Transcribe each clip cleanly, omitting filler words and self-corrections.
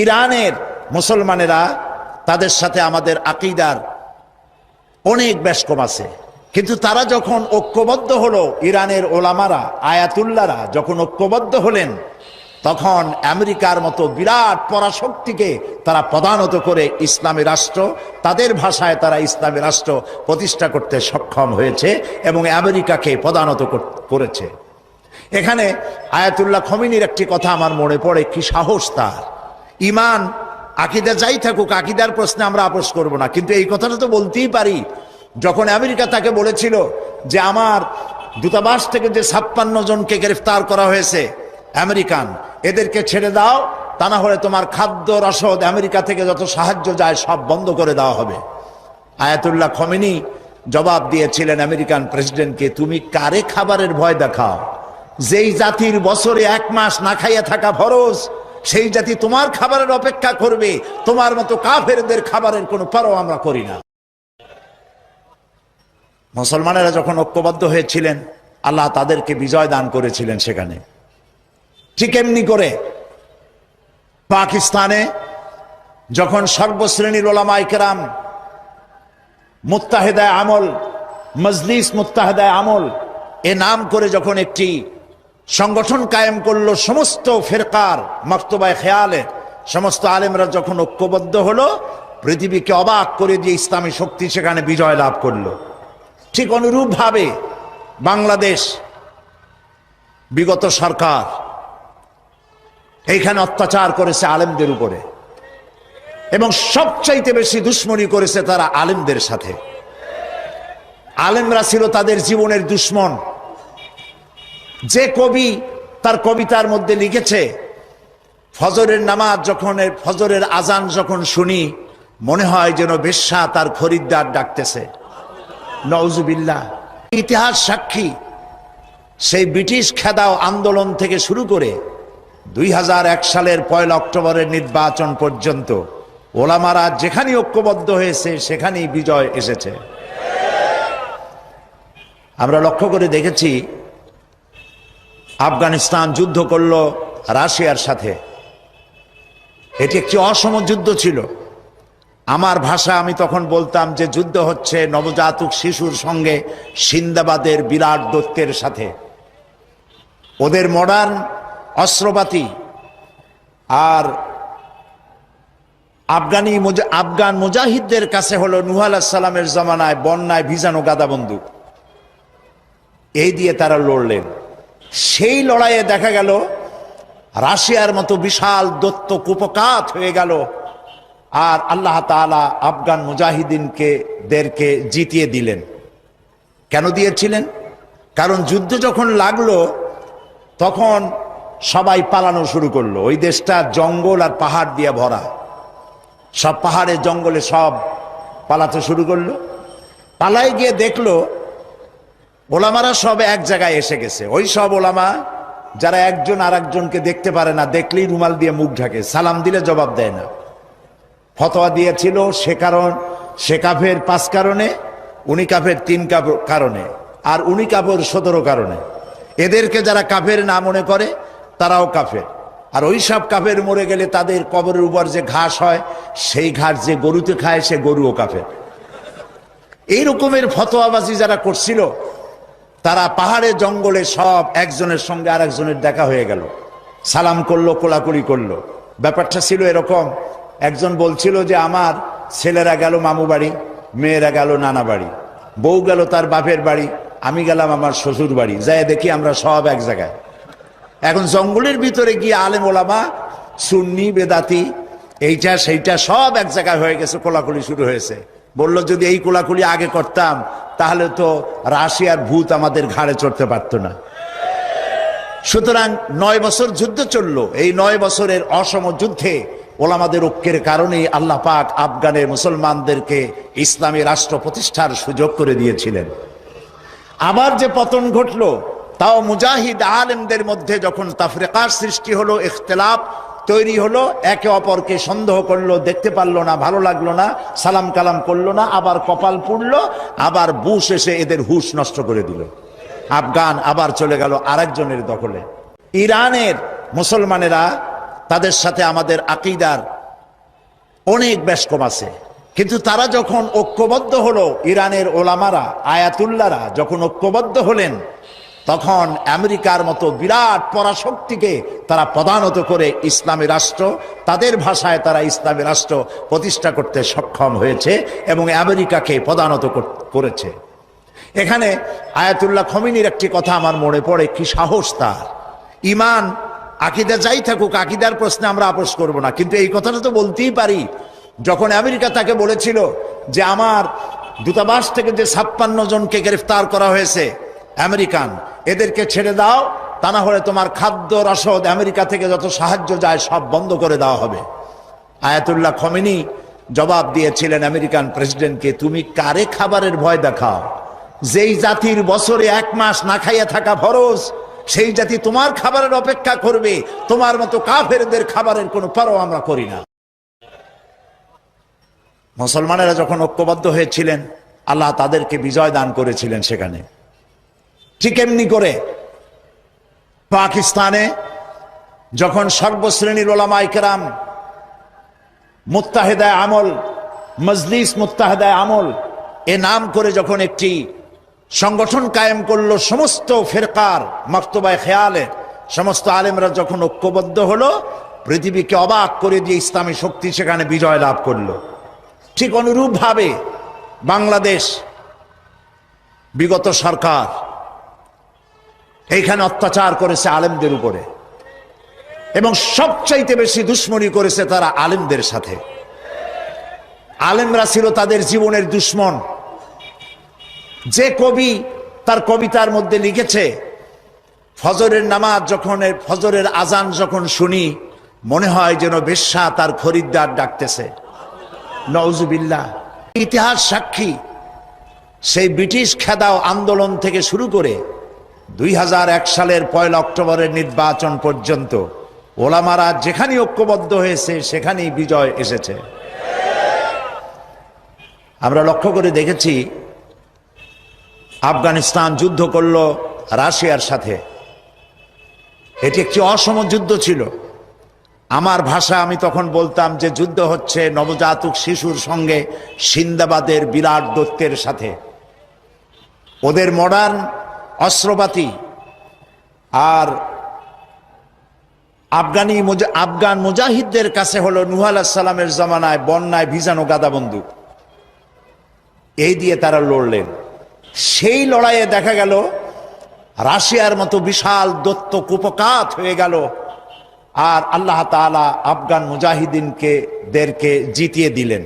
ইরানের মুসলমানেরা, তাদের সাথে আমাদের আকীদার অনেক বেশকম আছে, কিন্তু তারা যখন ঐক্যবদ্ধ হলো, ইরানের ওলামারা, আয়াতুল্লাহরা যখন ঐক্যবদ্ধ হলেন, তখন আমেরিকার মতো বিরাট পরাশক্তিকে তারা পদানত করে ইসলামী রাষ্ট্র, তাদের ভাষায় তারা ইসলামী রাষ্ট্র প্রতিষ্ঠা করতে সক্ষম হয়েছে এবং আমেরিকাকে পদানত করেছে। এখানে আয়াতুল্লাহ খমিনীর একটি কথা আমার মনে পড়ে, কি সাহস তার! ইমান আকীদা যাই থাকুক, আকীদার প্রশ্নে আমরা আপোস করব না, কিন্তু এই কথাটা তো বলতেই পারি। যখন আমেরিকা তাকে বলেছিল যে আমার দূতাবাস থেকে যে 56 জনকে গ্রেফতার করা হয়েছে আমেরিকান, এদেরকে ছেড়ে দাও, তা না হলে তোমার খাদ্য রসদ, আমেরিকা থেকে যত সাহায্য যায় সব বন্ধ করে দেওয়া হবে। আয়াতুল্লাহ খমেনি জবাব দিয়েছিলেন আমেরিকান প্রেসিডেন্টকে, তুমি কারে খাবারের ভয় দেখাও? যেই জাতির বছরে 1 মাস না খাইয়া থাকা ফরজ, সেই জাতি তোমার খাবারের অপেক্ষা করবে? তোমার মতো কাফেরদের খাবারের কোনো পরোয়া আমরা করি না। মুসলমানেরা যখন ঐক্যবদ্ধ হয়েছিলেন, আল্লাহ তাদেরকে বিজয় দান করেছিলেন সেখানে। ঠিক এমনি করে পাকিস্তানে যখন সর্বশ্রেণীর ওলামায়ে কেরাম মুত্তাহিদায়ে আমল, মজলিস মুত্তাহিদায়ে আমল এ নাম করে যখন একটি সংগঠন কায়েম করলো, সমস্ত ফিরকার মক্তবায়ে খেয়ালে সমস্ত আলেমরা যখন ঐক্যবদ্ধ হলো, পৃথিবীকে অবাক করে দিয়ে ইসলামী শক্তি সেখানে বিজয় লাভ করলো। ঠিক অনুরূপভাবে বাংলাদেশ বিগত সরকার এইখানে অত্যাচার করেছে আলেমদের উপরে, এবং সবচাইতে বেশি দুশ্মনী করেছে তারা আলেমদের সাথে। আলেমরা ছিল তাদের জীবনের দুশ্মন। যে কবি তার কবিতার মধ্যে লিখেছে, ফজরের নামাজ যখন, ফজরের আজান যখন শুনি, মনে হয় যেন বেশ্যা তার খরিদ্দার ডাকতেছে। নাউজুবিল্লাহ। ইতিহাস সাক্ষী, সেই ব্রিটিশ খেদাও আন্দোলন থেকে শুরু করে 2001 সালের 1 অক্টোবরের নির্বাচন পর্যন্ত ওলামারা যেখানে ঐক্যবদ্ধ হয়েছে সেখানেই বিজয় এসেছে। আমরা লক্ষ্য করে দেখেছি, আফগানিস্তান যুদ্ধ করলো রাশিয়ার সাথে। এটি একটি অসম যুদ্ধ ছিল। আমার ভাষা আমি তখন বলতাম যে যুদ্ধ হচ্ছে নবজাতক শিশুর সঙ্গে সিন্দাবাদের বিরাট দৈত্যের সাথে। ওদের মডার্ন অস্ত্রপাতি আর আফগান মুজাহিদদের কাছে হলো নূহ আলাইহিস সালামের জমানায় বন্যায় ভিজানো গাদা বন্দুক। এই দিয়ে তারা লড়লেন। সেই লড়াইয়ে দেখা গেল রাশিয়ার মতো বিশাল দৈত্য কুপকাত হয়ে গেল, আর আল্লাহ তাআলা আফগান মুজাহিদিনদেরকে জিতিয়ে দিলেন। কেন দিয়েছিলেন? কারণ যুদ্ধ যখন লাগলো তখন সবাই পালানো শুরু করলো। ওই দেশটা জঙ্গল আর পাহাড় দিয়ে ভরা, সব পাহাড়ে জঙ্গলে সব পালাতে শুরু করলো। পালায় গিয়ে দেখলো ওলামারা সব এক জায়গায় এসে গেছে। ওই সব ওলামা যারা একজন আর একজনকে দেখতে পারে না, দেখলেই রুমাল দিয়ে মুখ ঢাকে, সালাম দিলে জবাব দেয় না। ফতোয়া দিয়েছিল সে কাফের 5 কারণে, উনি কাফের 3 কারণে, আর উনি কাফের 17 কারণে। এদেরকে যারা কাফের না মনে করে তারাও কাফের। আর ওই সব কাফের মরে গেলে তাদের কবরের উপর যে ঘাস হয়, সেই ঘাস যে গরুতে খায় সে গরুও কাফের। এই রকমের ফতোয়াবাজি যারা করছিল, তারা পাহাড়ে জঙ্গলে সব একজনের সঙ্গে আর একজনের দেখা হয়ে গেল, সালাম করলো, কোলাকুলি করলো। ব্যাপারটা ছিল এরকম, একজন বলছিল যে আমার ছেলেরা গেল মামু বাড়ি, মেয়েরা গেল নানা বাড়ি, বউ গেল তার বাপের বাড়ি, আমি গেলাম আমার শ্বশুর বাড়ি, যাই দেখি আমরা সব এক জায়গায়। এখন জঙ্গলের ভিতরে গিয়ে আলেম ওলামা, সুন্নি বেদাতি, এইটা সেইটা সব এক জায়গায় হয়ে গেছে, কোলাকুলি শুরু হয়েছে। বলল যদি এই কোলাকুলি আগে করতাম তাহলে তো রাশিয়ার ভূত আমাদের ঘাড়ে চড়তে পারত না। সুতরাং 9 বছর যুদ্ধ চললো। এই 9 বছরের অসম যুদ্ধে ওলামাদের ঐক্যের কারণেই আল্লাহ পাক আফগানের মুসলমানদেরকে ইসলামী রাষ্ট্র প্রতিষ্ঠার সুযোগ করে দিয়েছিলেন। আবার যে পতন ঘটলো, তাও মুজাহিদ আলেমদের মধ্যে যখন তাফরিকার সৃষ্টি হলো, ইখতিলাফ তৈরি হলো, একে অপরকে সন্দেহ করলো, দেখতে পারলো না, ভালো লাগলো না, সালাম কালাম করলো না, আবার কপাল পুড়লো, আবার বুশ এসে এদের হুশ নষ্ট করে দিল। আফগান আবার চলে গেল আরেকজনের দখলে। ইরানের মুসলমানেরা তাদের সাথে আমাদের আকীদার অনেক বেশকম আছে, কিন্তু তারা যখন ঐক্যবদ্ধ হলো, ইরানের ওলামারা আয়াতুল্লাহরা যখন ঐক্যবদ্ধ হলেন, তখন আমেরিকার মতো বিরাট পরাশক্তিকে তারা প্রধানত করে ইসলামী রাষ্ট্র, তাদের ভাষায় তারা ইসলামী রাষ্ট্র প্রতিষ্ঠা করতে সক্ষম হয়েছে এবং আমেরিকাকে প্রধানত করেছে। এখানে আয়াতুল্লাহ খমিনীর একটি কথা আমার মনে পড়ে, কি সাহস তার! ইমান আকীদা যাই থাকুক, আকীদার প্রশ্নে আমরা আপোষ করব না, কিন্তু এই কথাটা তো বলতেই পারি। যখন আমেরিকা তাকে বলেছিল যে আমার দূতাবাস থেকে যে 56 জনকে গ্রেফতার করা হয়েছে আমেরিকান, এদেরকে ছেড়ে দাও, তা না হলে তোমার খাদ্য রসদ আমেরিকা থেকে যত সাহায্য যায় সব বন্ধ করে দেওয়া হবে। আয়াতুল্লাহ খমেনি জবাব দিয়েছিলেন আমেরিকান প্রেসিডেন্টকে, তুমি কারে খাবারের ভয় দেখাও? যেই জাতির বছরে 1 মাস না খাইয়া থাকা ফরজ, সেই জাতি তোমার খাবারের অপেক্ষা করবে? তোমার মতো কাফেরদের খাবারের কোনো পরোয়া আমরা করি না। মুসলমানেরা যখন ঐক্যবদ্ধ হয়েছিলেন, আল্লাহ তাদেরকে বিজয় দান করেছিলেন সেখানে। ঠিক এমনি করে পাকিস্তানে যখন সর্বশ্রেণীর ওলামায়ে কেরাম মুত্তাহিদায়ে আমল, মজলিস মুত্তাহিদায়ে আমল এ নাম করে যখন একটি সংগঠন কায়েম করলো, সমস্ত ফিরকার মক্তবায়ে খেয়ালে সমস্ত আলেমরা যখন ঐক্যবদ্ধ হলো, পৃথিবীকে অবাক করে দিয়ে ইসলামী শক্তি সেখানে বিজয় লাভ করলো। ঠিক অনুরূপভাবে বাংলাদেশ বিগত সরকার এইখানে অত্যাচার করেছে আলেমদের উপরে, এবং সবচাইতে বেশি দুশ্মনী করেছে তারা আলেমদের সাথে। আলেমরা ছিল তাদের জীবনের দুশ্মন। যে কবি তার কবিতার মধ্যে লিখেছে, ফজরের নামাজ যখন, ফজরের আজান যখন শুনি, মনে হয় যেন বেশ্যা তার খরিদ্দার ডাকতেছে। নওজুবিল্লাহ। ইতিহাস সাক্ষী, সেই ব্রিটিশ খেদাও আন্দোলন থেকে শুরু করে 2001 সালের 1 অক্টোবরের নির্বাচন পর্যন্ত ওলামারা যেখানে ঐক্যবদ্ধ হয়েছে সেখানেই বিজয় এসেছে। আমরা লক্ষ্য করে দেখেছি, আফগানিস্তান যুদ্ধ করল রাশিয়ার সাথে। এটি একটি অসম যুদ্ধ ছিল। আমার ভাষা আমি তখন বলতাম যে যুদ্ধ হচ্ছে নবজাতক শিশুর সঙ্গে সিন্দাবাদের বিরাট দৈত্যের সাথে। ওদের মডার্ন অস্ত্রপাতি আর আফগান মুজাহিদদের কাছে হলো নূহ আলাইহিস সালামের জামানায় বন্যায় ভিজানো গাদা বন্দুক। এই দিয়ে তারা লড়লেন। সেই লড়াইয়ে দেখা গেল রাশিয়ার মতো বিশাল দৈত্য কুপকাত হয়ে গেল, আর আল্লাহ তাআলা আফগান মুজাহিদিনদেরকে জিতিয়ে দিলেন।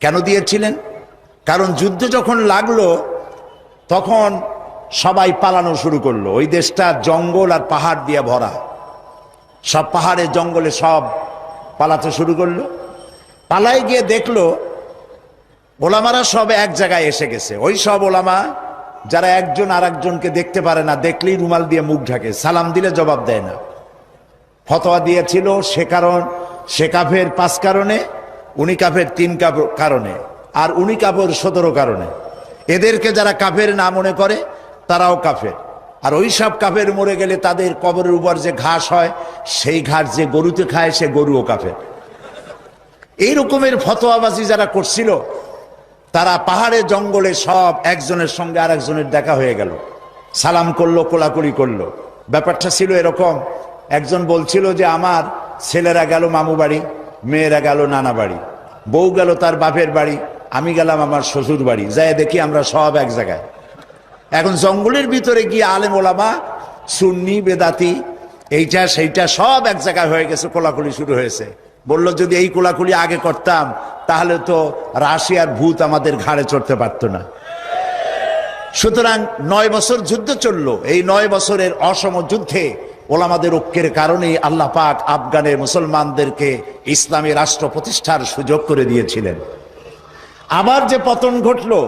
কেন দিয়েছিলেন? কারণ যুদ্ধ যখন লাগলো তখন সবাই পালানো শুরু করলো। ওই দেশটা জঙ্গল আর পাহাড় দিয়ে ভরা, সব পাহাড়ে জঙ্গলে সব পালাতে শুরু করলো। পালায় গিয়ে দেখলো ওলামারা সব এক জায়গায় এসে গেছে। ওই সব ওলামা যারা একজন আর একজনকে দেখতে পারে না, দেখলেই রুমাল দিয়ে মুখ ঢাকে, সালাম দিলে জবাব দেয় না। ফতোয়া দিয়েছিল সে কাফের 5 কারণে, উনি কাফের 3 কারণে, আর উনি কাফের 17 কারণে। এদেরকে যারা কাফের না মনে করে তারাও কাফের। আর ওই সব কাফের মরে গেলে তাদের কবরের উপর যে ঘাস হয়, সেই ঘাস যে গরুতে খায় সে গরুও কাফের। এই রকমের ফতোয়াবাজি যারা করছিল, তারা পাহাড়ে জঙ্গলে সব একজনের সঙ্গে আর একজনের দেখা হয়ে গেল, সালাম করলো, কোলাকুলি করলো। ব্যাপারটা ছিল এরকম, একজন বলছিল যে আমার ছেলেরা গেল মামু বাড়ি, মেয়েরা গেল নানা বাড়ি, বউ গেল তার বাপের বাড়ি, আমি গেলাম আমার শ্বশুর বাড়ি, যাই দেখি আমরা সব এক জায়গায়। এখন জঙ্গলের ভিতরে গিয়ে আলেম ওলামা, সুন্নি বেদাতি, এইটা সেইটা সব এক জায়গায় হয়ে গেছে, কোলাকুলি শুরু হয়েছে। বলল যদি এই কোলাকুলি আগে করতাম তাহলে তো রাশিয়ার ভূত আমাদের ঘাড়ে চড়তে পারতো না। সুতরাং 9 বছর যুদ্ধ চললো। এই 9 বছরের অসম যুদ্ধে ওলামাদের ঐক্যের কারণেই আল্লাহ পাক আফগানের মুসলমানদেরকে ইসলামী রাষ্ট্র প্রতিষ্ঠার সুযোগ করে দিয়েছিলেন। আবার যে পতন ঘটলো,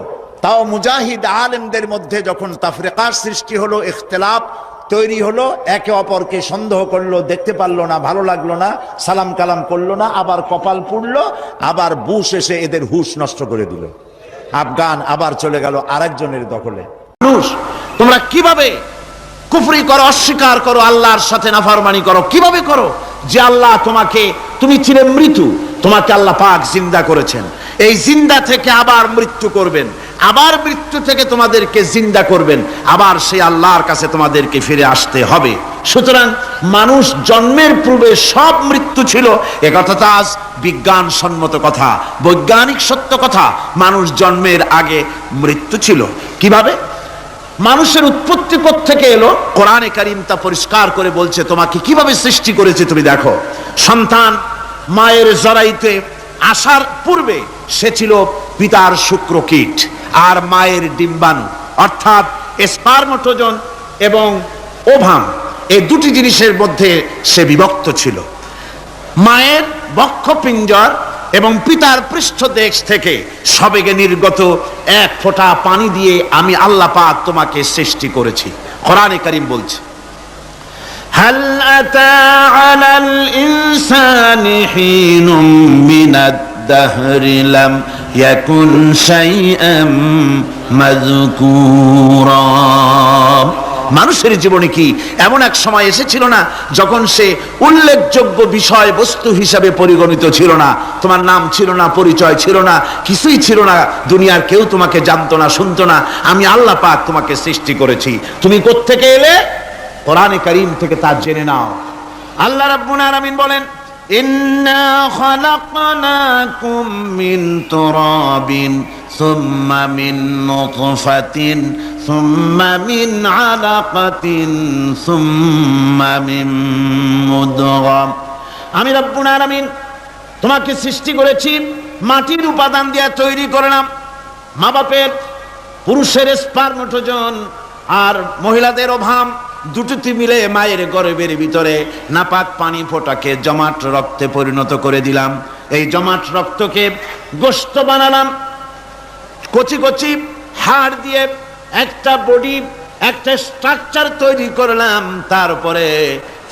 তাও মুজাহিদ আলেমদের মধ্যে যখন তাফরিকার সৃষ্টি হলো, ইখতিলাফ তৈরি হলো, একে অপরকে সন্দেহ করলো, দেখতে পারলো না, ভালো লাগলো না, সালাম কালাম করলো না, আবার কপাল পুড়লো, আবার বুশ এসে এদের হুশ নষ্ট করে দিল। আফগান আবার চলে গেল আরেকজনের দখলে। মানুষ তোমরা কিভাবে কুফরি করো, অস্বীকার করো, আল্লাহর সাথে নাফরমানি করো, কিভাবে করো? যে আল্লাহ তুমি ছিলে মৃত্যু, তোমাকে আল্লাহ পাক জিন্দা করেছেন, এই জিন্দা থেকে আবার মৃত্যু করবেন, আবার মৃত্যু থেকে তোমাদেরকে জিন্দা করবেন, আবার সেই আল্লাহর কাছে তোমাদেরকে ফিরে আসতে হবে। সুতরাং মানুষ জন্মের পূর্বে সব মৃত্যু ছিল, একথা তো আজ বিজ্ঞানসম্মত কথা, বৈজ্ঞানিক সত্য কথা। মানুষ জন্মের আগে মৃত্যু ছিল। কিভাবে মানুষের উৎপত্তি থেকে এলো, কোরআনে কারীম তা পরিষ্কার করে বলছে। তোমাকে কিভাবে সৃষ্টি করেছে তুমি দেখো। সন্তান মায়ের জরায়ুতে আসার পূর্বে সে ছিল পিতার শুক্রকীট আর মায়ের ডিম্বাণু, অর্থাৎ স্পার্মটোজন এবং ওভাম, এই দুটি জিনিসের মধ্যে সে বিভক্ত ছিল। মায়ের বক্ষপিঞ্জর এবং পিতার পৃষ্ঠদেশ থেকে সবেগে নির্গত এক ফোঁটা পানি দিয়ে আমি আল্লাহ পাক তোমাকে সৃষ্টি করেছি। কোরআনে কারীম বলছে, হাল আতা আলাল ইনসানি হিনুম মিনাদ দাহরি লাম ইয়াকুন শাইআম মাযকুরা। মানুষের জীবনে কি এমন এক সময় এসেছিল না যখন সে উল্লেখযোগ্য বিষয় বস্তু হিসাবে পরিগণিত ছিল না? তোমার নাম ছিল না, পরিচয় ছিল না, কিছুই ছিল না, দুনিয়ার কেউ তোমাকে জানতো না, শুনতো না। আমি আল্লাহ পাক তোমাকে সৃষ্টি করেছি। তুমি কোত্থেকে এলে? কোরআনে কারীম থেকে তা জেনে নাও। আল্লাহ রাব্বুল আলামিন বলেন, ইন্না খালাকনাকুম মিন তুরাবিন সুম্মা মিন নুতফাতিন সুম্মা মিন আলাকাতিন সুম্মা মিন মুদগা। আমি রাব্বুল আলামিন তোমাকে সৃষ্টি করেছি, মাটির উপাদান দিয়ে তৈরি করলাম। মা বাপের, পুরুষের স্পার্মটোজন আর মহিলাদের ওভাম দুটোতে মিলে মায়ের গর্ভের ভিতরে নাপাক পানি ফোঁটাকে জমাট রক্তে পরিণত করে দিলাম। এই জমাট রক্তকে গোশত বানালাম, কচি কচি হাড় দিয়ে একটা বডি, একটা স্ট্রাকচার তৈরি করলাম। তারপরে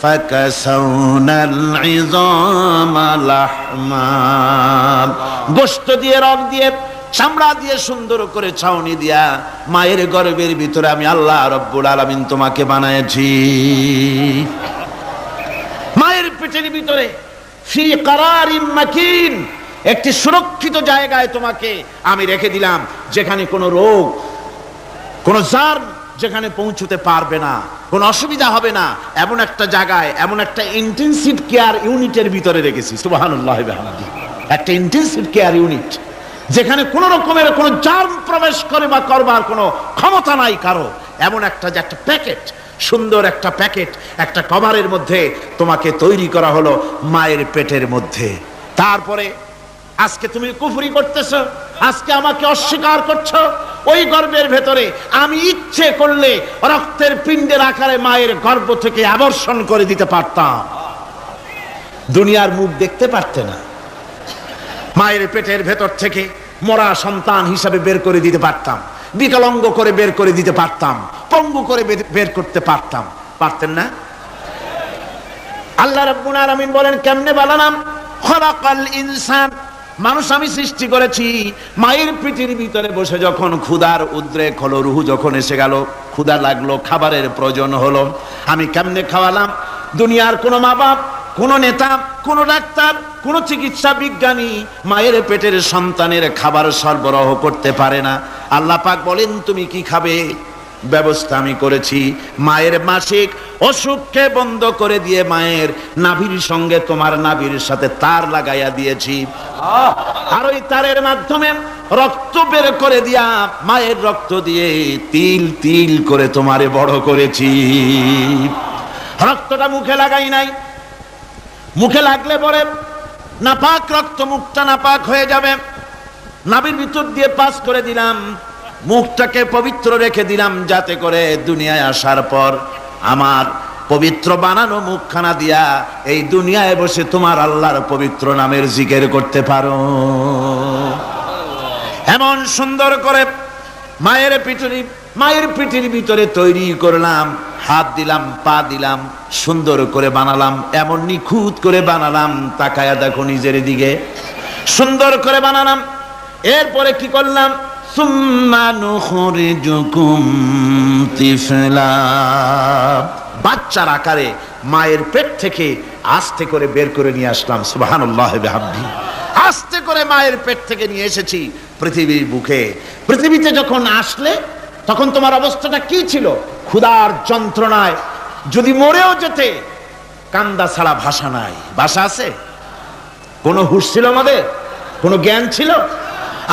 ফাকাসাউনাল ইযামা লাহমা, গোশত দিয়ে, রক দিয়ে, চামড়া দিয়ে সুন্দর করে ছাউনি দিয়া মায়ের গর্ভের ভিতরে আমি আল্লাহ রব্বুল আলামিন তোমাকে বানাইছি। মায়ের পেটের ভিতরে ফি কারারিম মাকিন, একটি সুরক্ষিত জায়গায় তোমাকে আমি রেখে দিলাম, যেখানে কোনো রোগ, কোনো জার্ম যেখানে পৌঁছতে পারবে না, কোনো অসুবিধা হবে না। এমন একটা জায়গায়, এমন একটা ইন্টেনসিভ কেয়ার ইউনিটের ভিতরে রেখেছি। সুবহানাল্লাহ ওয়া বিহামদিহি। একটা ইন্টেনসিভ কেয়ার ইউনিট, যেখানে কোন রকমের কোন জার্ম প্রবেশ করে বা করবার কোনো ক্ষমতা নাই কারো। এমন একটা যে একটা প্যাকেট, সুন্দর একটা প্যাকেট, একটা কভারের মধ্যে তোমাকে তৈরি করা হলো মায়ের পেটের মধ্যে। তারপরে আজকে তুমি কুফরি করতেছো, আজকে আমাকে অস্বীকার করছো। ওই গর্ভের ভেতরে আমি ইচ্ছে করলে রক্তের পিণ্ডের আকারে মায়ের গর্ভ থেকে আবর্ষণ করে দিতে পারতাম, দুনিয়ার মুখ দেখতে পারতে না। মায়ের পেটের ভেতর থেকে মরা সন্তান হিসাবে বের করে দিতে পারতাম, বিকলাঙ্গ করে বের করে দিতে পারতাম, পঙ্গু করে বের করতে পারতাম। পারতেন না? আল্লাহ রাব্বুল আলামিন বলেন, কেমনে বানালাম? খলাকাল ইনসান, মানুষ আমি সৃষ্টি করেছি মায়ের পেটের ভিতরে বসে। যখন ক্ষুধার উদ্রেক হলো, রুহু যখন এসে গেল, ক্ষুধা লাগলো, খাবারের প্রয়োজন হলো, আমি কেমনে খাওয়ালাম? দুনিয়ার কোনো মা বাপ, কোনো নেতা, কোনো ডাক্তার, কোনো চিকিৎসা বিজ্ঞানী মায়ের পেটের সন্তানের খাবার সরবরাহ করতে পারে না। আল্লাহ পাক বলেন, তুমি কি খাবে? ব্যবস্থা আমি করেছি। মায়ের মাসিক অসুখকে বন্ধ করে দিয়ে মায়ের নাভির সঙ্গে তোমার নাভির সাথে তার লাগাইয়া দিয়েছি, আর ওই তারের মাধ্যমে রক্ত বের করে দিয়া মায়ের রক্ত দিয়ে তিল তিল করে তোমারে বড় করেছি। রক্তটা মুখে লাগাই নাই, মুখে লাগলে পরে নাপাক রক্ত, মুখটা নাপাক হয়ে যাবে। নাভির ভিতর দিয়ে পাস করে দিলাম, মুখটাকে পবিত্র রেখে দিলাম, যাতে করে দুনিয়ায় আসার পর আমার পবিত্র বানানো মুখখানা দিয়া এই দুনিয়ায় বসে তোমার আল্লাহর পবিত্র নামের জিকির করতে পারো। এমন সুন্দর করে মায়ের পিঠের ভিতরে তৈরি করলাম, হাত দিলাম, পা দিলাম, সুন্দর করে বানালাম, এমন নিখুঁত করে বানালাম, তাকায়া দেখো নিজের দিকে, সুন্দর করে বানালাম। এরপরে কি করলাম? সুম্মা নুখরিজুকুম তিফলা, বাচ্চার আকারে মায়ের পেট থেকে আস্তে করে বের করে নিয়ে আসলাম, সুবহানাল্লাহ বিহামদিহি। আস্তে করে মায়ের পেট থেকে নিয়ে এসেছি পৃথিবীর বুকে। পৃথিবীতে যখন আসলে তখন তোমার অবস্থাটা কি ছিল? ক্ষুধার যন্ত্রণায় যদি মরেও যেতে, কান্দা ছাড়া ভাষা নাই। ভাষা আছে? কোন হুঁশ ছিল আমাদের? কোন জ্ঞান ছিল?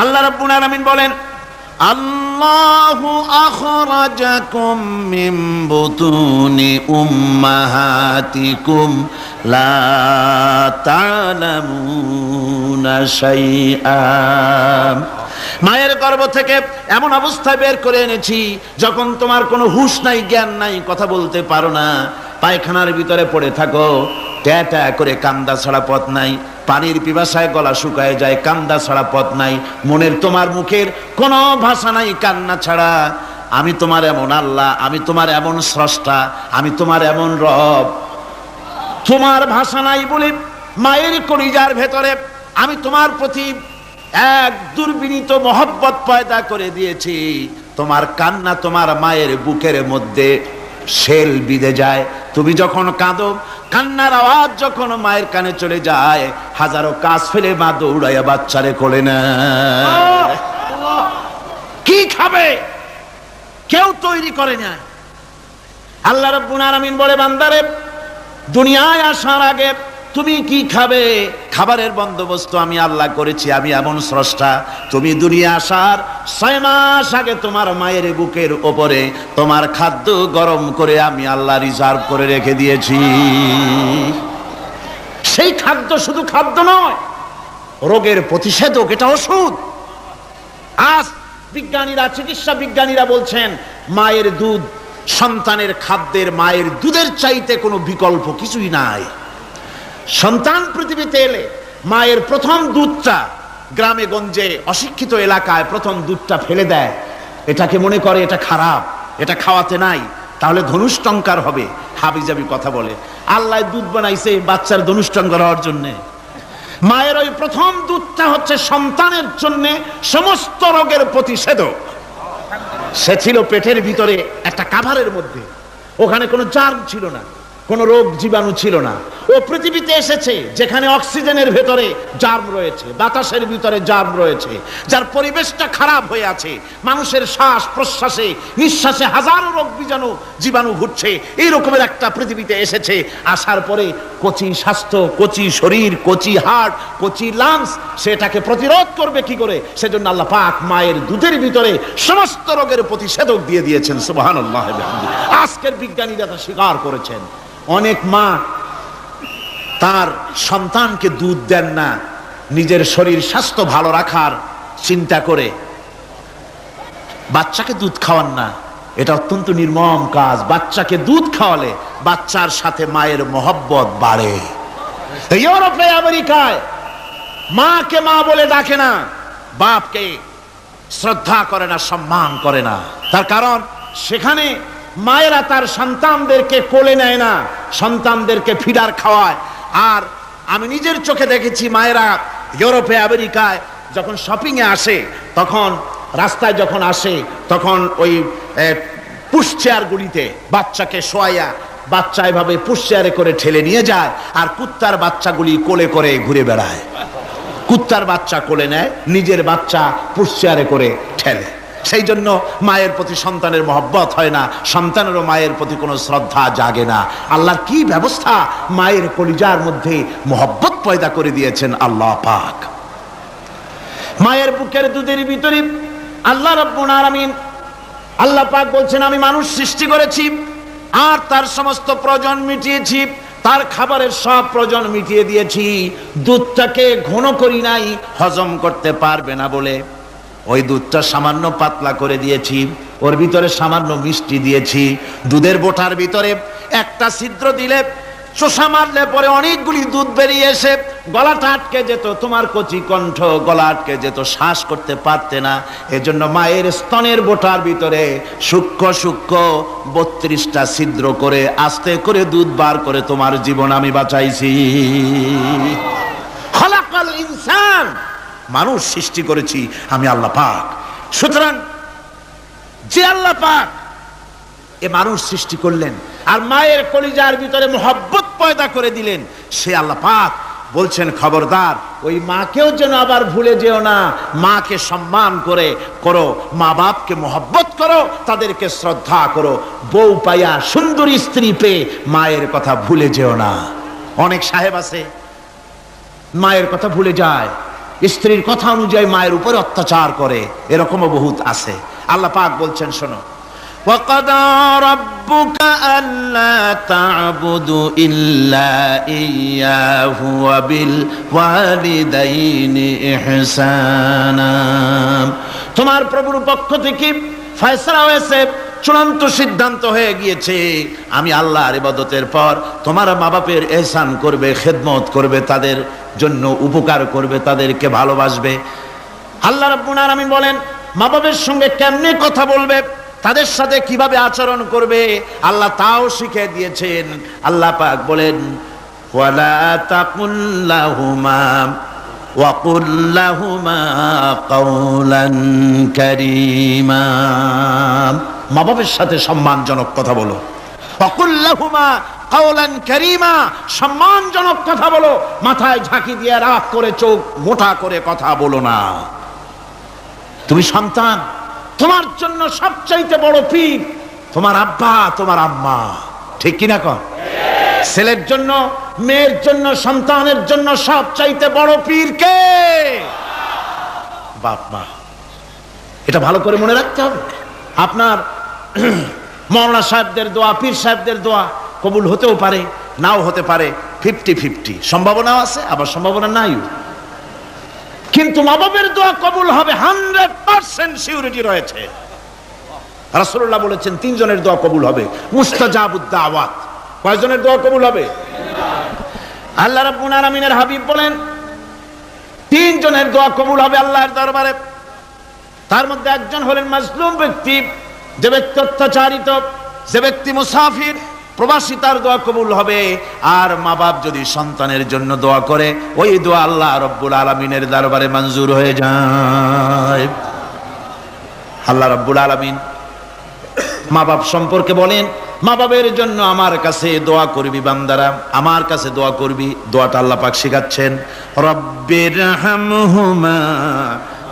আল্লাহ রাব্বুল আলামিন বলেন, আল্লাহু আখরাজাকুম মিন বুতুনি উম্মাহাতিকুম লা তা'লামুনা শাইআ। মায়ের গর্ভ থেকে এমন অবস্থায় বের করে এনেছি যখন তোমার কোনো হুঁশ নাই, জ্ঞান নাই, কথা বলতে পারো না, পায়খানার ভিতরে পড়ে থাকো, ট্যা ট্যা করে কান্দা ছাড়া পথ নাই, পানির পিপাসায় গলা শুকায় যায়, কান্দা ছাড়া পথ নাই, মনের তোমার মুখের কোনো ভাষা নাই কান্না ছাড়া। আমি তোমার এমন আল্লাহ, আমি তোমার এমন স্রষ্টা, আমি তোমার এমন রব। তোমার ভাষা নাই বলে মায়ের কলিজার ভেতরে আমি তোমার প্রতি এক দুর্বিনীত মহব্বত পয়দা করে দিয়েছি। তোমার কান্না তোমার মায়ের বুকের মধ্যে শেল বিঁধে যায়। তুমি যখন কাঁদো, কান্নার আওয়াজ যখন মায়ের কানে চলে যায়, হাজারো কাজ ফেলে মা দৌড়াইয়া বাচ্চারে কোলে নেয়। কি খাবে কেউ তৈরি করে না। আল্লাহ রাব্বুল আলামিন বলে, বান্দারে দুনিয়ায় আসার আগে তুমি কি খাবে, খাবারের বন্দোবস্ত আমি আল্লাহ করেছি, আমি এমন স্রষ্টা। তুমি দুনিয়া আসার 6 মাস আগে তোমার মায়ের বুকের ওপরে তোমার খাদ্য গরম করে আমি আল্লাহ রিজার্ভ করে রেখে দিয়েছি। সেই খাদ্য শুধু খাদ্য নয়, রোগের প্রতিষেধক, এটা ওষুধ। আজ বিজ্ঞানীরা, চিকিৎসা বিজ্ঞানীরা বলছেন মায়ের দুধ সন্তানের খাদ্যের, মায়ের দুধের চাইতে কোনো বিকল্প কিছুই নাই। সন্তান পৃথিবীতে এলে মায়ের প্রথম দুধটা, গ্রামে গঞ্জে অশিক্ষিত এলাকায় প্রথম দুধটা ফেলে দেয়। এটাকে মনে করে এটা খারাপ, এটা খাওয়াতে নাই, তাহলে ধনুষ্টঙ্কার হবে, হাবিজাবি কথা বলে। আল্লাহ দুধ বানাইছে বাচ্চার ধনুষ্টঙ্কার হওয়ার জন্যে। মায়ের ওই প্রথম দুধটা হচ্ছে সন্তানের জন্য সমস্ত রোগের প্রতিষেধক। সে ছিল পেটের ভিতরে একটা কাভারের মধ্যে, ওখানে কোনো জার্ম ছিল না, কোনো রোগ জীবাণু ছিল না। ও পৃথিবীতে এসেছে যেখানে অক্সিজেনের ভেতরে জার্ম রয়েছে, বাতাসের ভিতরে জার্ম রয়েছে, যার পরিবেশটা খারাপ হয়ে আছে। মানুষের শ্বাস প্রশ্বাসে, নিঃশ্বাসে হাজারো রোগ বীজাণু জীবাণু ঘুরছে। এই রকমের একটা পৃথিবীতে এসেছে। আসার পরে কচি স্বাস্থ্য, কচি শরীর, কচি হার্ট, কচি লাংস, সেটাকে প্রতিরোধ করবে কি করে? সেজন্য আল্লাহ পাক মায়ের দুধের ভিতরে সমস্ত রোগের প্রতিষেধক দিয়ে দিয়েছেন, সুবহানাল্লাহ। আজকের বিজ্ঞানীরা তা স্বীকার করেছেন। অনেক মা তার সন্তানকে দুধ দেন না, নিজের শরীর স্বাস্থ্য ভালো রাখার চিন্তা করে বাচ্চাকে দুধ খাওয়ান না। এটা অত্যন্ত নির্মম কাজ। বাচ্চাকে দুধ খাওয়ালে বাচ্চার সাথে মায়ের মহব্বত বাড়ে। ইউরোপে, আমেরিকায় মাকে মা বলে ডাকে না, বাপকে শ্রদ্ধা করে না, সম্মান করে না। তার কারণ সেখানে মায়েরা তার সন্তানদেরকে কোলে নেয় না, সন্তানদেরকে ফিডার খাওয়ায়। আর আমি নিজের চোখে দেখেছি মায়েরা ইউরোপে, আমেরিকায় যখন শপিং এ আসে, তখন রাস্তায় যখন আসে, তখন ওই পুশ চেয়ার গুলিতে বাচ্চাকে শোয়াইয়া বাচ্চা এভাবে পুশ চেয়ারে করে ঠেলে নিয়ে যায়, আর কুত্তার বাচ্চাগুলি কোলে করে ঘুরে বেড়ায়। কুত্তার বাচ্চা কোলে নেয়, নিজের বাচ্চা পুশ চেয়ারে করে ঠেলে। সেই জন্য মায়ের প্রতি সন্তানের মহব্বত হয় না, সন্তানেরও মায়ের প্রতি কোনো শ্রদ্ধা জাগে না। আল্লাহর কি ব্যবস্থা! মায়ের কলিজার মধ্যে মহব্বত পয়দা করে দিয়েছেন আল্লাহ পাক। মায়ের বুকের দুধের ভিতরে আল্লাহ রাব্বুল আলামিন, আল্লাহ পাক বলছেন, আমি মানুষ সৃষ্টি করেছি আর তার সমস্ত প্রয়োজন মিটিয়েছি, তার খাবারের সব প্রয়োজন মিটিয়ে দিয়েছি। দুধটাকে ঘন করি নাই হজম করতে পারবে না বলে, ওই দুধটা সামান্য পাতলা করে দিয়েছি, ওর ভিতরে সামান্য মিষ্টি দিয়েছি। দুধের বোটার ভিতরে একটা ছিদ্র দিলে, চোষা মারলে পরে অনেকগুলি দুধ বেরিয়ে এসে গলাটা আটকে যেত, তোমার কচি কণ্ঠ গলা আটকে যেত, শ্বাস করতে পারতে না। এজন্য মায়ের স্তনের বোটার ভিতরে সূক্ষ্ম সূক্ষ্ম 32টা ছিদ্র করে আস্তে করে দুধ বার করে তোমার জীবন আমি বাঁচাইছি। খলাকাল ইনসান, মানুষ সৃষ্টি করেছি আমি আল্লাহ পাক। সুতরাং যে আল্লাহ পাক এ মানুষ সৃষ্টি করলেন আর মায়ের কলিজার ভিতরে মহব্বত পয়দা করে দিলেন, সে আল্লাহ পাক বলছেন খবরদার ওই মাকেও যেন আবার ভুলে যেও না, মাকে সম্মান করে করো, মা বাপকে মহব্বত করো, তাদেরকে শ্রদ্ধা করো, বউ পাইয়া সুন্দরী স্ত্রী পেয়ে মায়ের কথা ভুলে যেও না। অনেক সাহেব আছে মায়ের কথা ভুলে যায়, স্ত্রীর কথা অনুযায়ী মায়ের উপর অত্যাচার করে, এরকমও বহুত আছে। আল্লাহ পাক বলছেন শোনো, وَقَضَى رَبُّكَ أَلَّا تَعْبُدُوا إِلَّا إِيَّاهُ وَبِالْوَالِدَيْنِ إِحْسَانًا। তোমার প্রভুর পক্ষ থেকে ফয়সালা হয়েছে, চূড়ান্ত সিদ্ধান্ত হয়ে গিয়েছে, আমি আল্লাহর ইবাদতের পর তোমার মা বাপের ইহসান করবে, খেদমত করবে, তাদের জন্য উপকার করবে, তাদেরকে ভালোবাসবে। আল্লাহ রাব্বুল আলামিন বলেন মা বাপের সঙ্গে কেমনে কথা বলবে, তাদের সাথে কিভাবে আচরণ করবে, আল্লাহ তাও শিখিয়ে দিয়েছেন। আল্লাহ পাক বলেন ওয়ালা তাকুল লাহুমা ওয়া কুল লাহুমা কাওলান কারীমা। মা বাবার সাথে সম্মানজনক কথা বলো। ওয়া কুল লাহুমা কাওলান কারীমা, সম্মানজনক কথা বলো, মাথায় ঝাঁকি দিয়ে রাগ করে চোখ মোটা করে কথা বলো না। তুমি সন্তান, তোমার জন্য সবচাইতে বড় পীর তোমার আব্বা তোমার আম্মা, ঠিক কিনা কন? ছেলের জন্য, মেয়ের জন্য, সন্তানের জন্য সবচাইতে বড় পীর কে? বাপ মা। এটা ভালো করে মনে রাখতে হবে। আপনার মাওলানা সাহেবদের দোয়া, পীর সাহেবদের দোয়া কবুল হতেও পারে, নাও হতে পারে, 50-50 সম্ভাবনাও আছে, আবার সম্ভাবনা নাই। কিন্তু মা বাবার দোয়া কবুল হবে 100% সিউরিটি রয়েছে। রাসূলুল্লাহ বলেছেন 3 জনের দোয়া কবুল হবে, মুস্তাজাবুদ দাওয়াত। কয়জনের দোয়া কবুল হবে? আল্লাহ রাব্বুল আলামিনের হাবিব বলেন 3 জনের দোয়া কবুল হবে আল্লাহর দরবারে। তার মধ্যে একজন হলেন মাজলুম ব্যক্তি, যে ব্যক্তি অত্যাচারিত, যে ব্যক্তি মুসাফির, প্রবাসী, তার দোয়া কবুল হবে। আর মা বাপ যদি সন্তানের জন্য দোয়া করে, ওই দোয়া আল্লাহ রব্বুল আলামিনের দরবারে মঞ্জুর হয়ে যায়। আল্লাহ রব্বুল আলামিন মা বাপ সম্পর্কে বলেন মা বাবের জন্য আমার কাছে দোয়া করবি বান্দারা, আমার কাছে দোয়া করবি। দোয়াটা আল্লাহ পাক শিখাচ্ছেন, রব্বিরহামহুমা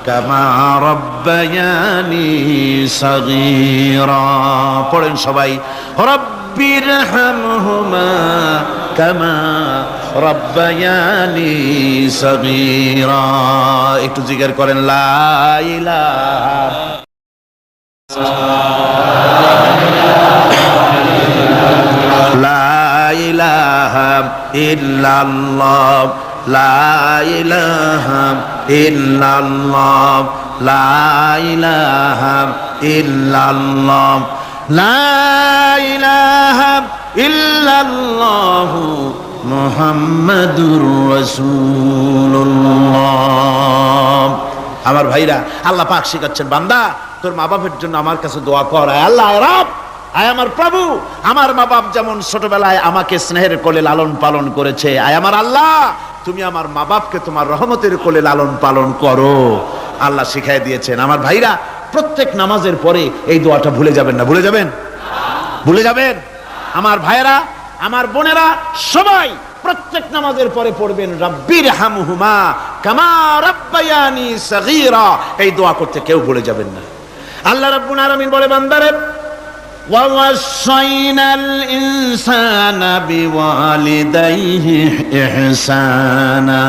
কামা রব্বায়ানি সাগীরা। পড়েন সবাই, রব্বিরহামহুমা কামা রব্বায়ানি সাগীরা। একটু জিকির করেন লা ইলাহা লা ইলাহা ইল্লাল্লাহ, লা ইলাহা ইল্লাল্লাহ, লা ইলাহা ইল্লাল্লাহ, লা ইলাহা ইল্লাল্লাহ মুহাম্মাদুর রাসূলুল্লাহ। আমার ভাইরা, আল্লাহ পাক শিখাচ্ছেন বান্দা তোর মা বাপের জন্য আমার কাছে দোয়া কর। আল্লাহ রব, আয় আমার প্রভু, আমার মা বাপ যেমন ছোটবেলায় আমাকে স্নেহের কোলে লালন পালন করেছে, আয় আমার আল্লাহ তুমি আমার মা বাপকে তোমার রহমতের কোলে লালন পালন করো। আল্লাহ শিখাই দিয়েছেন। আমার ভাইরা, প্রত্যেক নামাজের পরে এই দোয়াটা ভুলে যাবেন না। ভুলে যাবেন? ভুলে যাবেন? আমার ভাইরা, আমার বোনেরা, সবাই প্রত্যেক নামাজের পরে পড়বেন রব্বিরহামহুমা কামা রব্বায়ানি সাগীরা। এই দোয়া করতে কেউ ভুলে যাবেন না। আল্লাহ রাব্বুল আলামিন বলে বান্দারে وَوَصَّيْنَا الْإِنسَانَ بِوَالِدَيْهِ إِحْسَانًا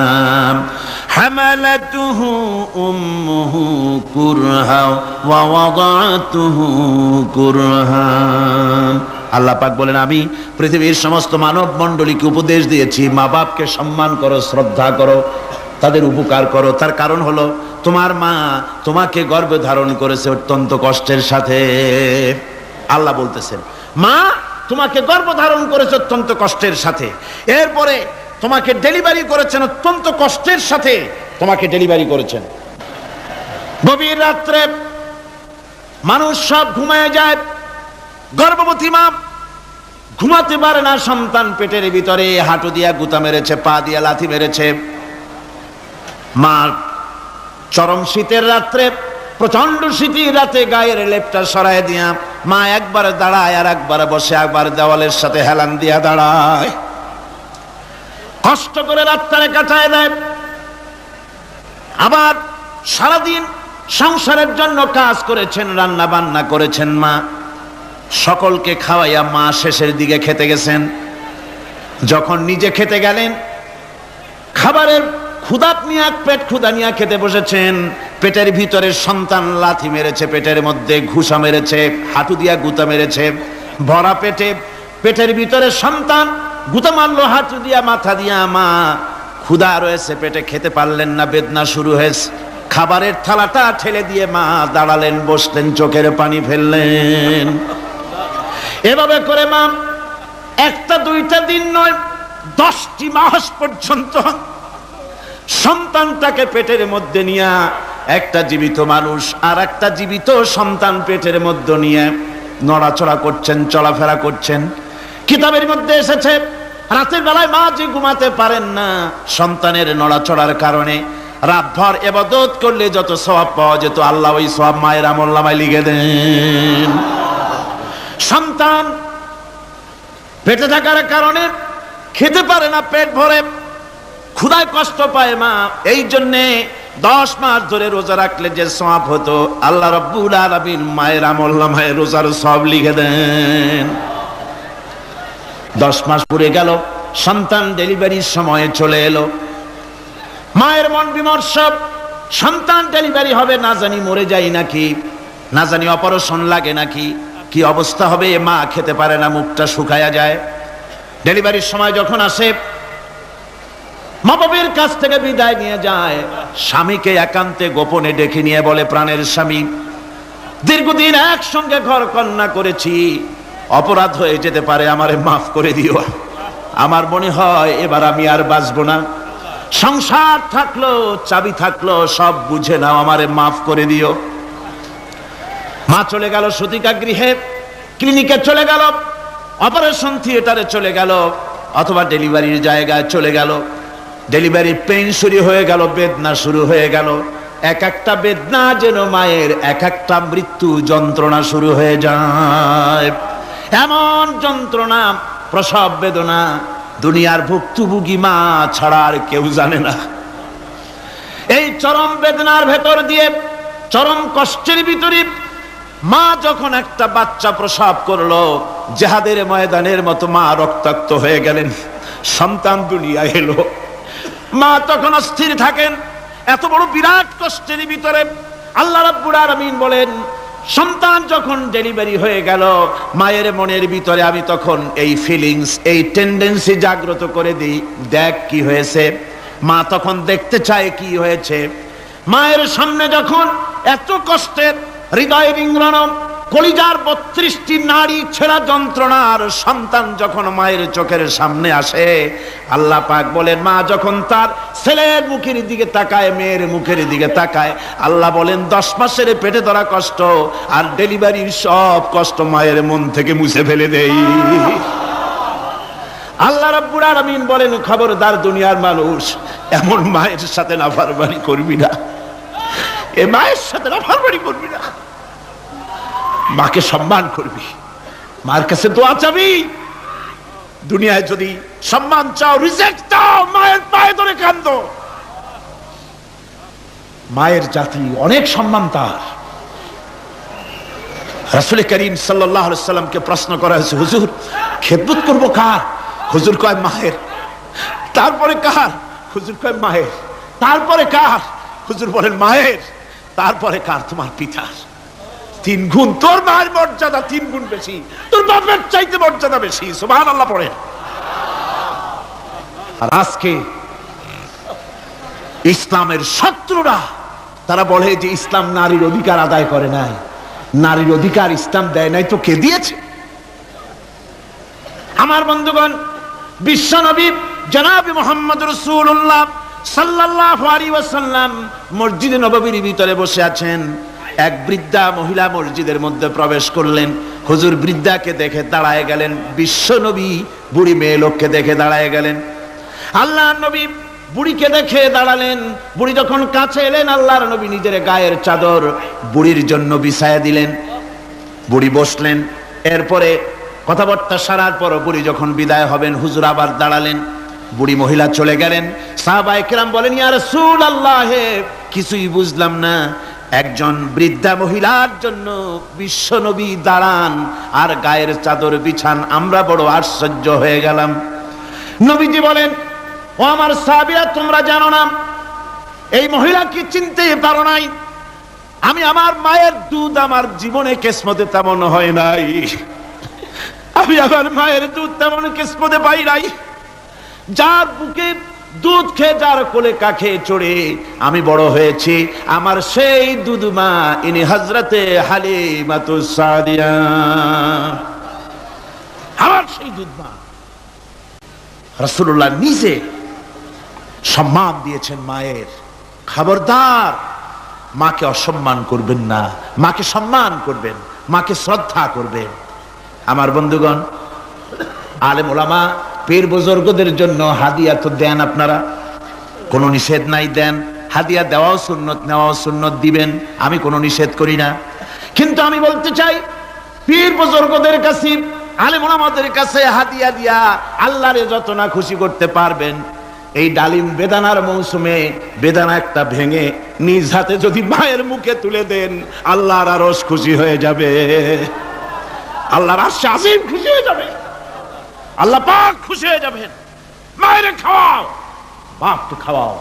حَمَلَتْهُ أُمُّهُ كُرْهًا وَوَضَعَتْهُ كُرْهًا। আল্লাহ পাক বলেন আমি পৃথিবীর সমস্ত মানব মণ্ডলীকে উপদেশ দিয়েছি মা বাপকে সম্মান করো, শ্রদ্ধা করো, তাদের উপকার করো। তার কারণ হলো তোমার মা তোমাকে গর্ভে ধারণ করেছে অত্যন্ত কষ্টের সাথে। আল্লাহ বলতেছেন মা তোমাকে গর্ভধারণ করেছে অত্যন্ত কষ্টের সাথে, এরপরে তোমাকে ডেলিভারি করেছেন অত্যন্ত কষ্টের সাথে, তোমাকে ডেলিভারি করেছেন। গভীর রাত্রে মানুষ সব ঘুমায় যায়, গর্ভবতী মা ঘুমাতে পারে না, সন্তান পেটের ভিতরে হাঁটু দিয়া গুতা মেরেছে, পা দিয়া লাথি মেরেছে। মা চরম শীতের রাত্রে, প্রচন্ড শীতের রাতে গায়ের লেপটা সরায় দিয়া মা একবার দাঁড়ায় আর একবার বসে, একবার দেওয়ালের সাথে হেলান দিয়া দাঁড়ায়। কষ্ট করে রাতটারে কাটায় দেয়, আবার সারাদিন সংসারের জন্য কাজ করেছেন, রান্না বান্না করেছেন মা, সকলকে খাওয়াইয়া মা শেষের দিকে খেতে গেছেন। যখন নিজে খেতে গেলেন, খাবারের ক্ষুধাত নিয়ে পেট ক্ষুধা নিয়ে খেতে বসেছেন, পেটের ভিতরে সন্তান লাথি মেরেছে, পেটের মধ্যে ঘুষা মেরেছে, হাঁটু দিয়া গুতা মেরেছে, ভরা পেটে পেটের ভিতরে সন্তান গুতা মারলো হাঁটু দিয়া মাথা দিয়া, মা ক্ষুধা রয়েছে পেটে, খেতে পারলেন না, বেদনা শুরু হয়েছে। খাবারের থালাটা ঠেলে দিয়ে মা দাঁড়ালেন, বসলেন, চোখের পানি ফেললেন। এভাবে করে মা একটা দুইটা দিন নয়, 10টি মাস পর্যন্ত সন্তানটাকে পেটের মধ্যে নিয়ে, একটা জীবিত মানুষ আর একটা জীবিত সন্তান পেটের মধ্যে নিয়ে নড়াচড়া করছেন, চলাফেরা করছেন। কিতাবের মধ্যে এসেছে রাতের বেলায় মা যে ঘুমাতে পারেন না, সন্তানের নড়াচড়ার কারণে রাতভর ইবাদত করলে যত সওয়াব পাওয়া যেত, আল্লাহ ওই সওয়াব মায়ের আমলনামায় লিখে দেন। সন্তান পেটে থাকার কারণে খেতে পারে না, পেট ভরে ক্ষুধায় কষ্ট পায় মা, এই জন্যে 10 মাস ধরে রোজা রাখলে যে সওয়াব হতো, আল্লাহ রাব্বুল আলামিন মায়ের আমলনামায় রোজার সওয়াব লিখে দেন। 10 মাস পুরে গেল, সন্তান ডেলিভারির সময়ে চলে এলো, মায়ের মন বিমর্ষ, সন্তান ডেলিভারি হবে, না জানি মরে যাই নাকি, না জানি অপারেশন লাগে নাকি, কি অবস্থা হবে। মা খেতে পারে না, মুখটা শুকায়া যায়। ডেলিভারির সময় যখন আসে, মা বাবার কাছ থেকে বিদায় নিয়ে যায়, স্বামীকে একান্তে গোপনে ডেকে নিয়ে বলে, প্রাণের স্বামী, দীর্ঘদিন একসঙ্গে ঘর কন্যা করেছি, অপরাধ হয়ে যেতে পারে, আমারে মাফ করে দিও। আমার মনে হয় এবার আমি আর বাঁচবো না, সংসার থাকলো চাবি থাকলো সব বুঝে নাও, আমারে মাফ করে দিও। মা চলে গেল সতিকা গৃহে, ক্লিনিকে চলে গেল, অপারেশন থিয়েটারে চলে গেল, অথবা ডেলিভারির জায়গায় চলে গেল। ডেলিভারি পেইন শুরু হয়ে গেল, বেদনা শুরু হয়ে গেল। এক একটা বেদনা যেন মায়ের এক একটা মৃত্যু যন্ত্রণা শুরু হয়ে যায়। এমন যন্ত্রণা, প্রসব বেদনা দুনিয়ার ভুক্তভোগী মা ছাড়া আর কেউ জানে না। এই চরম বেদনার ভেতর দিয়ে, চরম কষ্টের ভিতরে মা যখন একটা বাচ্চা প্রসব করলো, জিহাদের ময়দানের মতো মা রক্তাক্ত হয়ে গেলেন, সন্তান দুনিয়ায় এলো। মা তখন অস্থির থাকেন, এত বড় বিরাট কষ্টের ভিতরে আল্লাহ রাব্বুল আলামিন বলেন, সন্তান যখন ডেলিভারি হয়ে গেল, মায়ের মনের ভিতরে আমি তখন এই ফিলিংস, এই টেন্ডেন্সি জাগ্রত করে দিই, দেখ কি হয়েছে। মা তখন দেখতে চায় কি হয়েছে। মায়ের সামনে যখন এত কষ্টের, হৃদয় রিংড়ানো, কলিজার 32টি নাড়ি ছেঁড়া যন্ত্রণার সন্তান যখন মায়ের চোখের সামনে আসে, আল্লাহ পাক বলেন, মা যখন তার ছেলের মুখের দিকে তাকায়, মেয়ের মুখের দিকে তাকায়, আল্লাহ বলেন 10 মাসের পেটে ধরা কষ্ট আর ডেলিভারির সব কষ্ট মায়ের মন থেকে মুছে ফেলে দেই। আল্লাহ রাব্বুল আলামিন বলেন, খবরদার দুনিয়ার মানুষ, এমন মায়ের সাথে নাফরমানি করবি না, এ মায়ের সাথে নাফরমানি করবি না, মাকে সম্মান করবি, মার কাছে দোয়া চাবি। দুনিয়ায় যদি সম্মান চাও, রিজেক্ট দাও, মায়ের পায়ে ধরে কাঁদো। মায়ের জাতি অনেক সম্মান তার। রাসূল করিম সাল্লাল্লাহু আলাইহি ওয়াসাল্লামকে প্রশ্ন করা হয়েছে, হুজুর খেদমত করব কার? হুজুর কয় মায়ের। তারপরে কার? হুজুর কয় মায়ের। তারপরে কার? হুজুর বলেন মায়ের। তারপরে কার? তোমার পিতার। 3 গুণ, তোর মায়ের মর্যাদা 3 গুণ বেশি, তোর বাপের চাইতে মর্যাদা বেশি। সুবহানাল্লাহ পড়ে। আর আজকে ইসলামের শত্রুরা তারা বলে যে ইসলাম নারীর অধিকার আদায় করে নাই। নারীর অধিকার ইসলাম দেয় নাই তো কে দিয়েছে? আমার বন্ধুগণ, বিশ্বনবী জনাব মুহাম্মদ রাসূলুল্লাহ সাল্লাল্লাহু আলাইহি ওয়াসাল্লাম মসজিদে নববীর ভিতরে বসে আছেন। এক বৃদ্ধা মহিলা মসজিদের মধ্যে প্রবেশ করলেন। হুজুর বৃদ্ধাকে দেখে দাঁড়ায় গেলেন, বিশ্বনবী বুড়ি মেয়ে লোককে দেখে দাঁড়ায় গেলেন। আল্লাহর নবী বুড়িকে দেখে দাঁড়ালেন। বুড়ি যখন কাছে এলেন, আল্লাহর নবী নিজের গায়ের চাদর বুড়ির জন্য বিছায়া দিলেন। বুড়ি বসলেন। এরপরে কথাবার্তা সারার পর বুড়ি যখন বিদায় হবেন, হুজুর আবার দাঁড়ালেন। বুড়ি মহিলা চলে গেলেন। সাহাবায়ে কেরাম বলেন, ইয়া রাসূলুল্লাহ, কিছুই বুঝলাম না, একজন বৃদ্ধা মহিলার জন্য বিশ্ব নবী দাঁড়ান আর গায়ের চাদর বিছান, আমরা বড় আশ্চর্য হয়ে গেলাম। নবীজি বলেন, ও আমার সাহাবীরা, তোমরা জানো না এই মহিলাকে চিনতে পারো নাই? আমি আমার মায়ের দুধ আমার জীবনে কিসমতে তেমন হয় নাই, আমি আমার মায়ের দুধ তেমন কিসমতে পাই নাই। যার বুকে দুধ খেয়ে, যার কোলে কাখে চড়ে আমি বড় হয়েছি, আমার সেই দুধ মা, ইনি হযরতে হালিমাতুস সাদিয়া, আমার সেই দুধ মা। রাসূলুল্লাহ নিজে সম্মান দিয়েছেন মায়ের। খবরদার, মাকে অসম্মান করবেন না, মাকে সম্মান করবেন, মাকে শ্রদ্ধা করবেন। আমার বন্ধুগণ, আলেম ওলামা পীর বুজুর্গদের জন্য হাদিয়া তো দেন, আপনারা কোনো নিষেধ নাই, দেন। হাদিয়া দেওয়াও সুন্নত, নেওয়াও সুন্নত, দিবেন, আমি কোনো নিষেধ করি না। কিন্তু আমি বলতে চাই, পীর বুজুর্গদের কাছে, আলেম ওলামাদের কাছে হাদিয়া দিয়া আল্লাহরে যত না খুশি করতে পারবেন, এই ডালিম বেদানার মৌসুমে বেদানা একটা ভেঙে নিজ হাতে যদি মায়ের মুখে তুলে দেন, আল্লাহর আরশ খুশি হয়ে যাবে, আল্লাহর আরশ আজিম খুশি হয়ে যাবে, আল্লাহ পাক খুশি হয়ে যাবেন। মায়ের খাওয়াও, বাপকে খাওয়াও,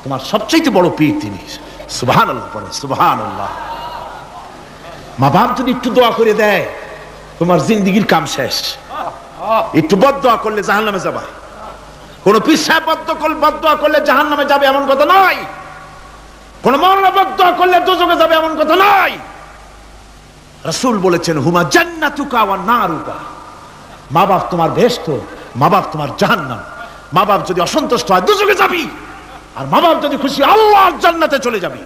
তোমার সবচেয়ে বড় পীর তিনি। সুবহানাল্লাহ, পড়ো সুবহানাল্লাহ। মা বাপ যদি একটু দোয়া করে দেয়, তোমার জিন্দেগির কাম শেষ। একটু বদদোয়া করলে জাহান্নামে যাবা। কোন পীর সাহেব বদদোয়া করলে জাহান্নামে যাবে এমন কথা নয়, কোন মাওলানা বদদোয়া করলে দোজখে যাবে এমন কথা নয়। রাসূল বলেছেন, হুমা জান্নাতুকা ওয়া নারুকা, মা বাপ তোমার বেহেশত, মা বাপ তোমার জাহান্নাম। মা বাপ যদি অসন্তুষ্ট হয়, দোজখে যাবি, আর মা বাপ যদি খুশি, আল্লাহর জান্নাতে চলে যাবি।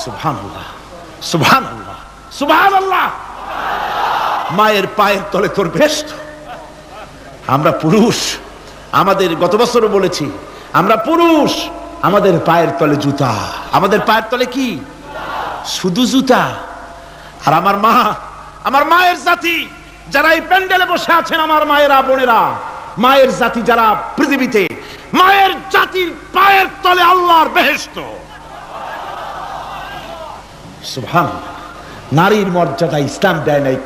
সুবহানাল্লাহ, সুবহানাল্লাহ, সুবহানাল্লাহ। মায়ের পায়ের তলে তোর বেহেশত। আমরা পুরুষ, আমাদের গত বছরও বলেছি, আমরা পুরুষ, আমাদের পায়ের তলে জুতা, আমাদের পায়ের তলে কি? শুধু জুতা। আর আমার মা, আমার মায়ের জাতি যারা এই প্যান্ডেলে বসে আছেন, আমার মায়েরা বোনেরা, মায়ের জাতি যারা পৃথিবীতে, মায়ের জাতির পায়ের তলে আল্লাহর বেহেশত। সুবহানাল্লাহ। নারীর মর্যাদা ইসলাম দেয় নাই,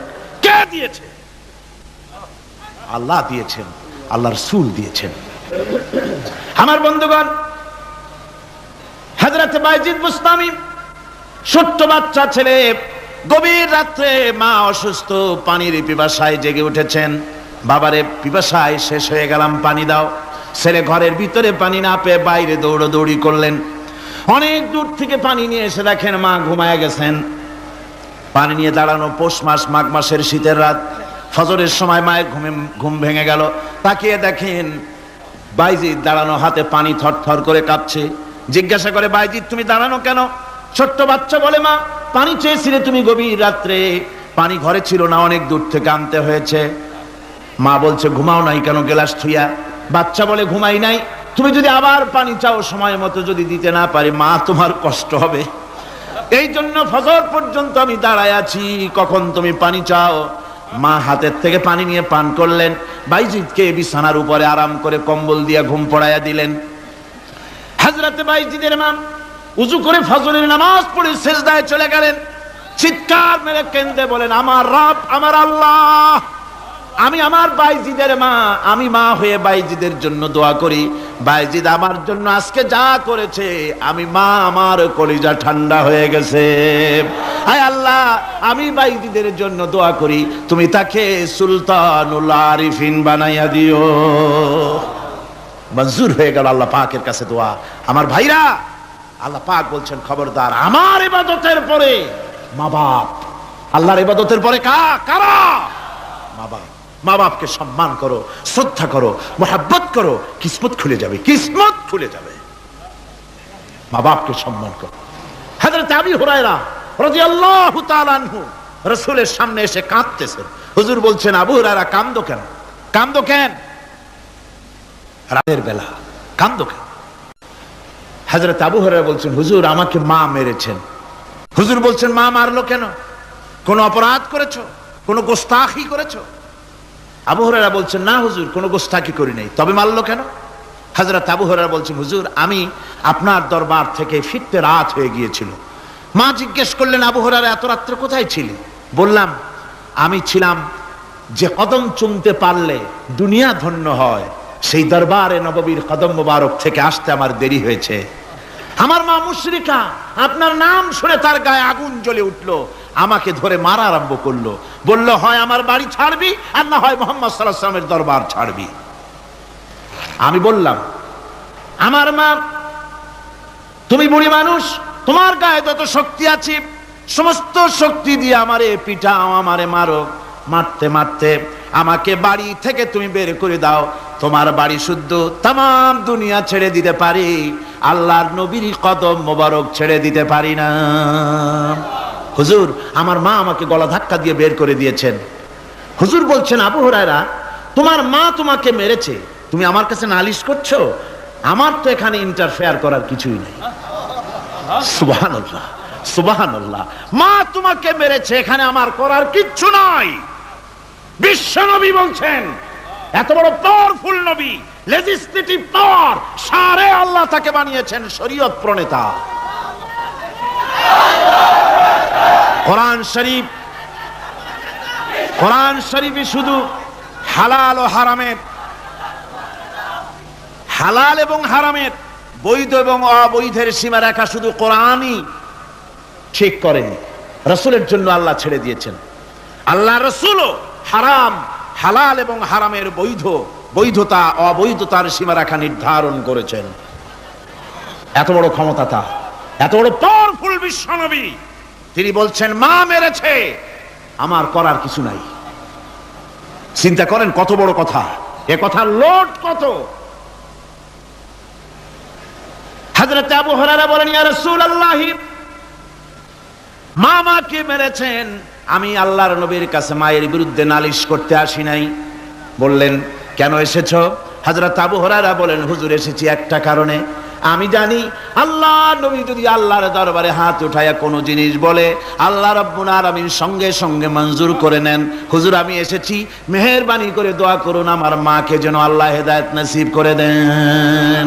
কে দিয়েছে? আল্লাহ দিয়েছেন, আল্লাহ রাসূল দিয়েছেন। আমার বন্ধুগণ, হযরত বাইজিদ বুস্তামি, ছোট্ট বাচ্চা ছেলে, গভীর রাত্রে মা অসুস্থ, পানির পিপাসায় জেগে উঠেছেন। বাবারে, পিপাসায় শেষ হয়ে গেলাম, পানি দাও। ছেলে ঘরের ভিতরে পানি না পেয়ে বাইরে দৌড়াদৌড়ি করলেন। অনেক দূর থেকে পানি নিয়ে এসে দেখেন মা ঘুমায় গেছেন। পানি নিয়ে দাঁড়ানো, পৌষ মাস, মাঘ মাসের শীতের রাত, ফজরের সময় মায়ের ঘুম ভেঙে গেল। তাকিয়ে দেখেন বাইজিদ দাঁড়ানো, হাতে পানি থরথর করে কাঁপছে। জিজ্ঞাসা করে, বাইজিদ তুমি দাঁড়ানো কেন? ছোট্ট বাচ্চা বলে, মা পানি চেয়েছিলে তুমি গভীর রাত্রে, পানি ঘরে ছিল না, অনেক দূর থেকে আনতে হয়েছে। মা বলছে, ঘুমাও নাই কেন গ্লাস থুইয়া? বাচ্চা বলে, ঘুমাই নাই। তুমি যদি আবার পানি চাও, সময় মতো যদি দিতে না পারি, মা তোমার কষ্ট হবে, এই জন্য ফজর পর্যন্ত আমি দাঁড়ায় আছি, কখন তুমি পানি চাও। মা হাতের থেকে পানি নিয়ে পান করলেন। বাইজিদকে বিছানার উপরে আরাম করে কম্বল দিয়ে ঘুম পড়াইয়া দিলেন। হযরত বাইজিদের মা উযু করে ফজরের নামাজ পড়ে সিজদায় চলে গেলেন। চিৎকার মেরে কেঁদে বলেন, আমার রব, আমার আল্লাহ, আমি আমার বাইজিদের মা, আমি মা হয়ে বাইজিদের জন্য দোয়া করি। বাইজিদ আমার জন্য আজকে যা করেছে, আমি মা, আমার কলিজা ঠান্ডা হয়ে গেছে। হায় আল্লাহ, আমি বাইজিদের জন্য দোয়া করি, তুমি তাকে সুলতানুল আরিফিন বানাইয়া দিও। মঞ্জুর হয়ে গেল আল্লাহ পাকের কাছে দোয়া। আমার ভাইরা, আল্লাহ পাক বলছেন, খবরদার, আমার ইবাদতের পরে মা বাপ, আল্লাহর ইবাদতের পরে কারা? মা বাপ। মা বাপকে সম্মান করো, শ্রদ্ধা করো, মোহাব্বত করো, কিসমত খুলে যাবে, কিসমত খুলে যাবে। মা বাপকে সম্মান করো। হযরত আবু হুরায়রা রাদিয়াল্লাহু তাআলা আনহু রাসূলের সামনে এসে কাঁদতেছেন। হুজুর বলছেন, আবু হুরায়রা কাঁদো কেন? কাঁদো কেন? রাতের বেলা কাঁদো কেন? হযরত আবু হুরায়রা বলছেন, হুজুর আমাকে মা মেরেছেন। হুজুর বলছেন, মা মারলো কেন? কোন অপরাধ করেছো? কোন গোস্তাখি করেছো? আবু হুরায়রা বলছেন, না হুজুর, কোনো গোস্তাকি করি নাই। তবে মারলো কেন? হযরত আবু হুরায়রা বলছেন, হুজুর, আমি আপনার দরবার থেকে ফিরতে রাত হয়ে গিয়েছিল। মা জিজ্ঞেস করলেন, আবু হুরায়রা এত রাত্রে কোথায় ছিলি? বললাম, আমি ছিলাম যে কদম চুমতে পারলে দুনিয়া ধন্য হয়, সেই দরবারে নববীর কদম মোবারক থেকে আসতে আমার দেরি হয়েছে। আমার মা মুশরিকা, আপনার নাম শুনে তার গায়ে আগুন জ্বলে উঠলো, আমাকে ধরে মারা আরম্ভ করলো। বলল, হয় আমার বাড়ি ছাড়বি, আর না হয় মুহাম্মদ সাল্লাল্লাহু আলাইহি ওয়াসাল্লামের দরবার ছাড়বি। আমি বললাম, আমার মা, তুমি বুড়ি মানুষ, তোমার গায়ে যত শক্তি আছে সমস্ত শক্তি দিয়ে আমারে পিটাও, আমারে মারো। মারতে মারতে আমাকে বাড়ি থেকে তুমি বের করে দাও। তোমার বাড়ি শুদ্ধ তামাম দুনিয়া ছেড়ে দিতে পারি, আল্লাহর নবীর কদম মোবারক ছেড়ে দিতে পারি না। হুজুর, আমার মা আমাকে গলা ধাক্কা দিয়ে বের করে দিয়েছেন। হুজুর বলছেন, আবু হুরায়রা, তোমার মা তোমাকে মেরেছে, তুমি আমার কাছে নালিশ করছো? আমার তো এখানে ইন্টারফেয়ার করার কিছুই নেই। সুবহানাল্লাহ, সুবহানাল্লাহ। মা তোমাকে মেরেছে, এখানে আমার করার কিচ্ছু নাই। বিশ্ব নবী বলছেন, এত বড় পাওয়ারফুল নবী, লেজিসলেটিভ পাওয়ার, সারে আল্লাহ তাকে বানিয়েছেন শরীয়ত প্রণেতা। কোরআন শরীফ, কোরআন শরীফে শুধু হালাল ও হারামের, হালাল এবং হারামের, বৈধ এবং অবৈধের সীমারেখা শুধু কোরআনই ঠিক করেনি, রাসূলের জন্য আল্লাহ ছেড়ে দিয়েছেন। আল্লাহ রাসূলও হারাম, হালাল এবং হারামের বৈধতা অবৈধতার সীমারেখা নির্ধারণ করেছেন। এত বড় ক্ষমতা তার, এত বড় পাওয়ারফুল বিশ্বনবী, তিনি বলছেন, মা মেরেছে, আমার করার কিছু নাই। চিন্তা করেন কত বড় কথা, এ কথার লোড কত। হযরত আবু হুরায়রা বলেন, ইয়া রাসূলুল্লাহ, মা মাকে মেরেছেন, আমি আল্লাহর নবীর কাছে মায়ের বিরুদ্ধে নালিশ করতে আসি নাই। বললেন, কেন এসেছো? হযরত আবু হুরায়রা বলেন, হুজুর, এসেছি একটা কারণে। আমি জানি আল্লাহ নবী যদি আল্লাহর দরবারে হাত উঠায়া কোনো জিনিস বলে, আল্লাহ রাব্বুল আলামিন সঙ্গে সঙ্গে মঞ্জুর করে নেন। হুজুর, আমি এসেছি, মেহেরবানি করে দোয়া করুন আমার মাকে যেন আল্লাহ হেদায়েত নসিব করে দেন।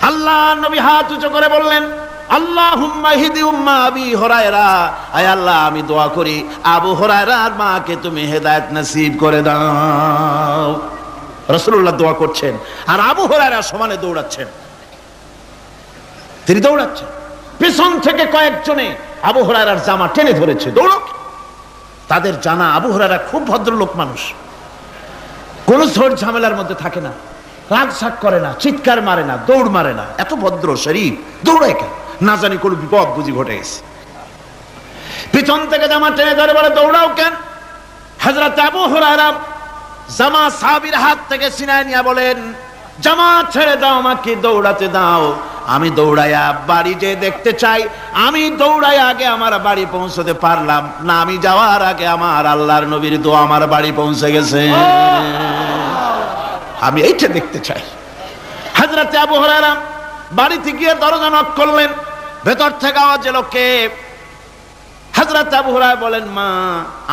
আল্লাহ নবী হাত উঁচু করে বললেন, আল্লাহুম্মা হিদি উম্মা আবি হুরায়রা, আয় আল্লাহ, আমি দোয়া করি আবু হুরায়রার মাকে তুমি হেদায়েত নসিব করে দাও। রাসূলুল্লাহ দোয়া করছেন আর আবু হুরায়রা সমানে দৌড়াচ্ছেন। তিনি দৌড়াচ্ছেন, পেছন থেকে কয়েকজনে আবু হুরায়রার জামা টেনে ধরেছে, দৌড়ক। তাদের জানা আবু হুরায়রা খুব ভদ্রলোক মানুষ, কোন ঝড় ঝামেলার মধ্যে থাকে না, রাগ শাক করে না, চিৎকার মারে না, দৌড় মারে না, এত ভদ্র শরীর, দৌড়ায় কেন? না জানি কোন বিপদ বুঝি ঘটে গেছে। পিছন থেকে জামা টেনে ধরে বলে, দৌড়াও কেন? হযরত আবু হুরায়রা জামা সাহাবীর হাত থেকে ছিনায় নিয়ে বলেন, জামা ছেড়ে দাও, আমাকে দৌড়াতে দাও। আমি দৌড়াইয়া বাড়ি যে দেখতে চাই, আমি দৌড়াই আগে আমার বাড়ি পৌঁছতে পারলাম না, আমি যাওয়ার আগে আমার আল্লাহর নবীর দোয়া আমার বাড়ি পৌঁছে গেছে, আমি এইটা দেখতে চাই। হযরত আবু হুরায়রা বাড়িতে গিয়ে দরজা নক করলেন, ভেতর থেকে আওয়াজ এলো, কে? হযরত আবু হুরায়রা বলেন, মা,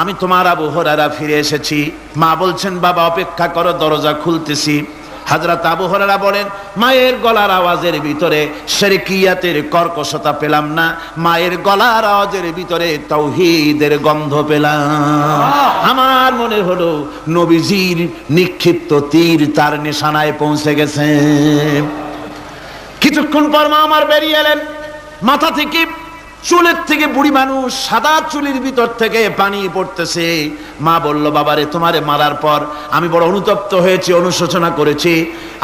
আমি তোমার আবু হুরায়রা ফিরে এসেছি। মা বলছেন, বাবা অপেক্ষা করো, দরজা খুলতেছি। হযরত আবু হুরায়রা বলেন, মায়ের গলার আওয়াজের ভিতরে শিরকিয়াতের কর্কশতা পেলাম না, মায়ের গলার আওয়াজের ভিতরে তাওহীদের গন্ধ পেলাম। আমার মনে হলো নবীজির নিক্ষিপ্ত তীর তার নিশানায় পৌঁছে গেছে। কিছুক্ষণ পর মা আমার বেরিয়ে এলেন, মাথা থেকে চুলের থেকে, বুড়ি মানুষ, সাদা চুলের ভিতর থেকে পানি পড়তেছে। মা বলল, বাবারে, তোমারে মারার পর আমি বড় অনুতপ্ত হয়েছি, অনুশোচনা করেছি,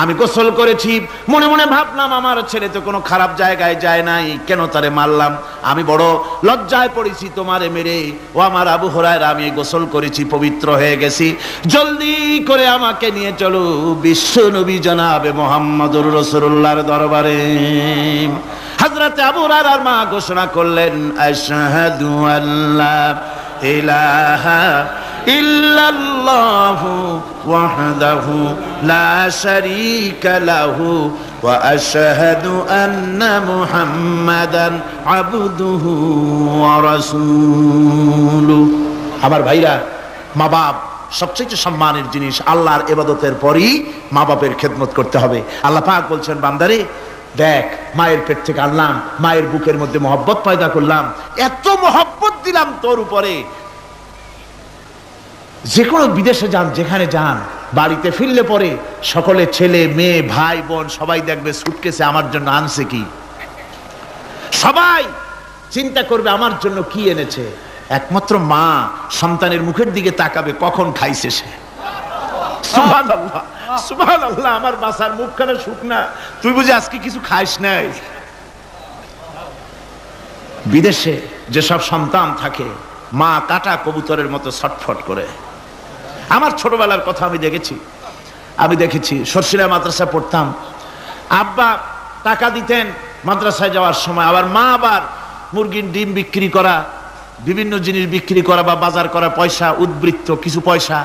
আমি গোসল করেছি, মনে মনে ভাবলাম আমার ছেলে তো কোনো খারাপ জায়গায় যায় নাই, কেন তারে মারলাম? আমি বড় লজ্জায় পড়েছি তোমারে মেরে। ও আমার আবু হুরায়রা, আমি গোসল করেছি, পবিত্র হয়ে গেছি, জলদি করে আমাকে নিয়ে চলো বিশ্ব নবী জনাবে মুহাম্মদুর রাসূলুল্লাহর দরবারে। হযরত আবু হুরায়রার মা ঘোষণা করলেন, আশহাদু আল্লা ইলাহা ইল্লাল্লাহু ওয়াহদাহু লা শারীকা লাহু ওয়া আশহাদু আন্না মুহাম্মাদান আবদুহু ওয়া রাসূলুহু। আমার ভাইরা, মা বাপ সবচেয়ে সম্মানের জিনিস। আল্লাহর ইবাদতের পরই মা বাপের খেদমত করতে হবে। আল্লাহ পাক বলছেন, বান্দারে দেখ, মায়ের পেট থেকে আনলাম, মায়ের বুকের মধ্যে মহব্বত পয়দা করলাম, এত মহব্বত দিলাম তোর উপরে, যে কোনো বিদেশে যান, যেখানে যান, বাড়িতে ফিরলে পরে সকলে ছেলে মেয়ে ভাই বোন সবাই দেখবে সুটকেসে আমার জন্য আনছে কি, সবাই চিন্তা করবে আমার জন্য কি এনেছে। একমাত্র মা সন্তানের মুখের দিকে তাকাবে কখন খাইছে সে। সুবহানাল্লাহ, সুবহানাল্লাহ, আমার বাসার মুখখানা শুকনা, তুই বুঝি আজকে কিছু খাইস নাই। বিদেশে যেসব সন্তান থাকে, মা কাটা কবুতরের মতো ছটফট করে। আমার ছোটবেলার কথা আমি দেখেছি সরসিলা মাদ্রাসা পড়তাম, আব্বা টাকা দিতেন মাদ্রাসায় যাওয়ার সময়, আবার মা আবার মুরগির ডিম বিক্রি করা, বিভিন্ন জিনিস বিক্রি করা বা বাজার করা পয়সা, উদ্বৃত্ত কিছু পয়সা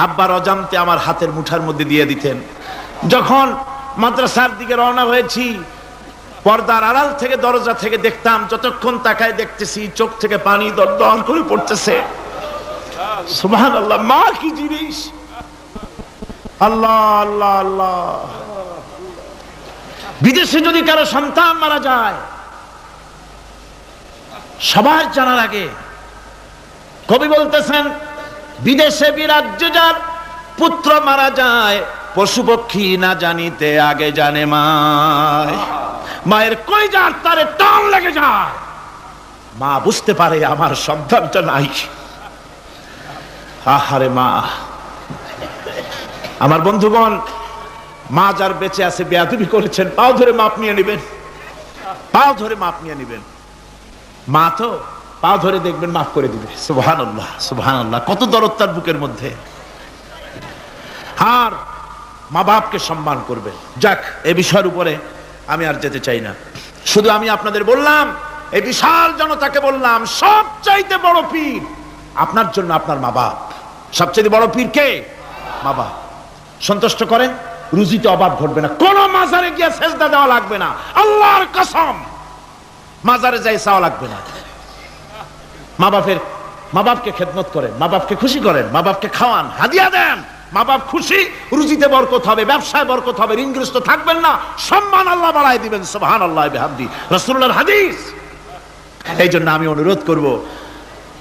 আব্বার অজান্তে আমার হাতের মুঠার মধ্যে দিয়ে দিতেন। যখন মাদ্রাসার দিকে রওনা হয়েছি, পর্দার আড়াল থেকে দরজা থেকে দেখতাম, যতক্ষণ তাকায় দেখতেছি চোখ থেকে পানি দরদর করে পড়তেছে। সুবহানাল্লাহ, মা কি জিনিস! আল্লাহ আল্লাহ আল্লাহ। বিদেশে যদি কারো সন্তান মারা যায়, সবার জানার আগে কবি বলতেছেন, বিদেশে বিরাজ্য যার পুত্র মারা যায়, পশু পক্ষী না জানিতে আগে জানে মায়। মায়ের কলিজার তারে টান লেগে যায়, মা বুঝতে পারে আমার সন্তানটা নাই। আহারে মা! আমার বন্ধুগণ, মা যার বেঁচে আছে বেয়াদবি করেছেন, পাও ধরে মাপ নিয়ে নেবেন, পাও ধরে মাপ নিয়ে নেবেন। মা তো পাও ধরে দেখবেন মাফ করে দিবে। সুবহানাল্লাহ, সুবহানাল্লাহ, কত দরদ তার বুকের মধ্যে। আর মা বাপকে সম্মান করবেন। যাক, এই বিষয়ের উপরে আমি আর যেতে চাই না, শুধু আমি আপনাদের বললাম, এই বিশাল জনতাকে বললাম, সবচাইতে বড় পীর আপনার জন্য আপনার মা বাপ। সবচাইতে বড় পীর কে? মা বাপ। সন্তুষ্ট করেন, রুজিতে অভাব ঘটবে না, কোন মাজারে গিয়ে সেজদা দেওয়া লাগবে না, আল্লাহর কসম, মাজারে যাই চাওয়া লাগবে না। মা বাপকে খেদমত করেন, মা বাপকে খুশি করেন, মা বাপকে খাওয়ান, হাদিয়া দেন, মা বাপ খুশি, রুজিতে বরকত হবে, ব্যবসায় বরকত হবে, ঋণগ্রস্ত থাকবেন না, সম্মান আল্লাহ বাড়ায় দিবেন। সুবহানাল্লাহ বিহামদি, রাসূলুল্লাহর হাদিস। এই জন্য আমি অনুরোধ করব,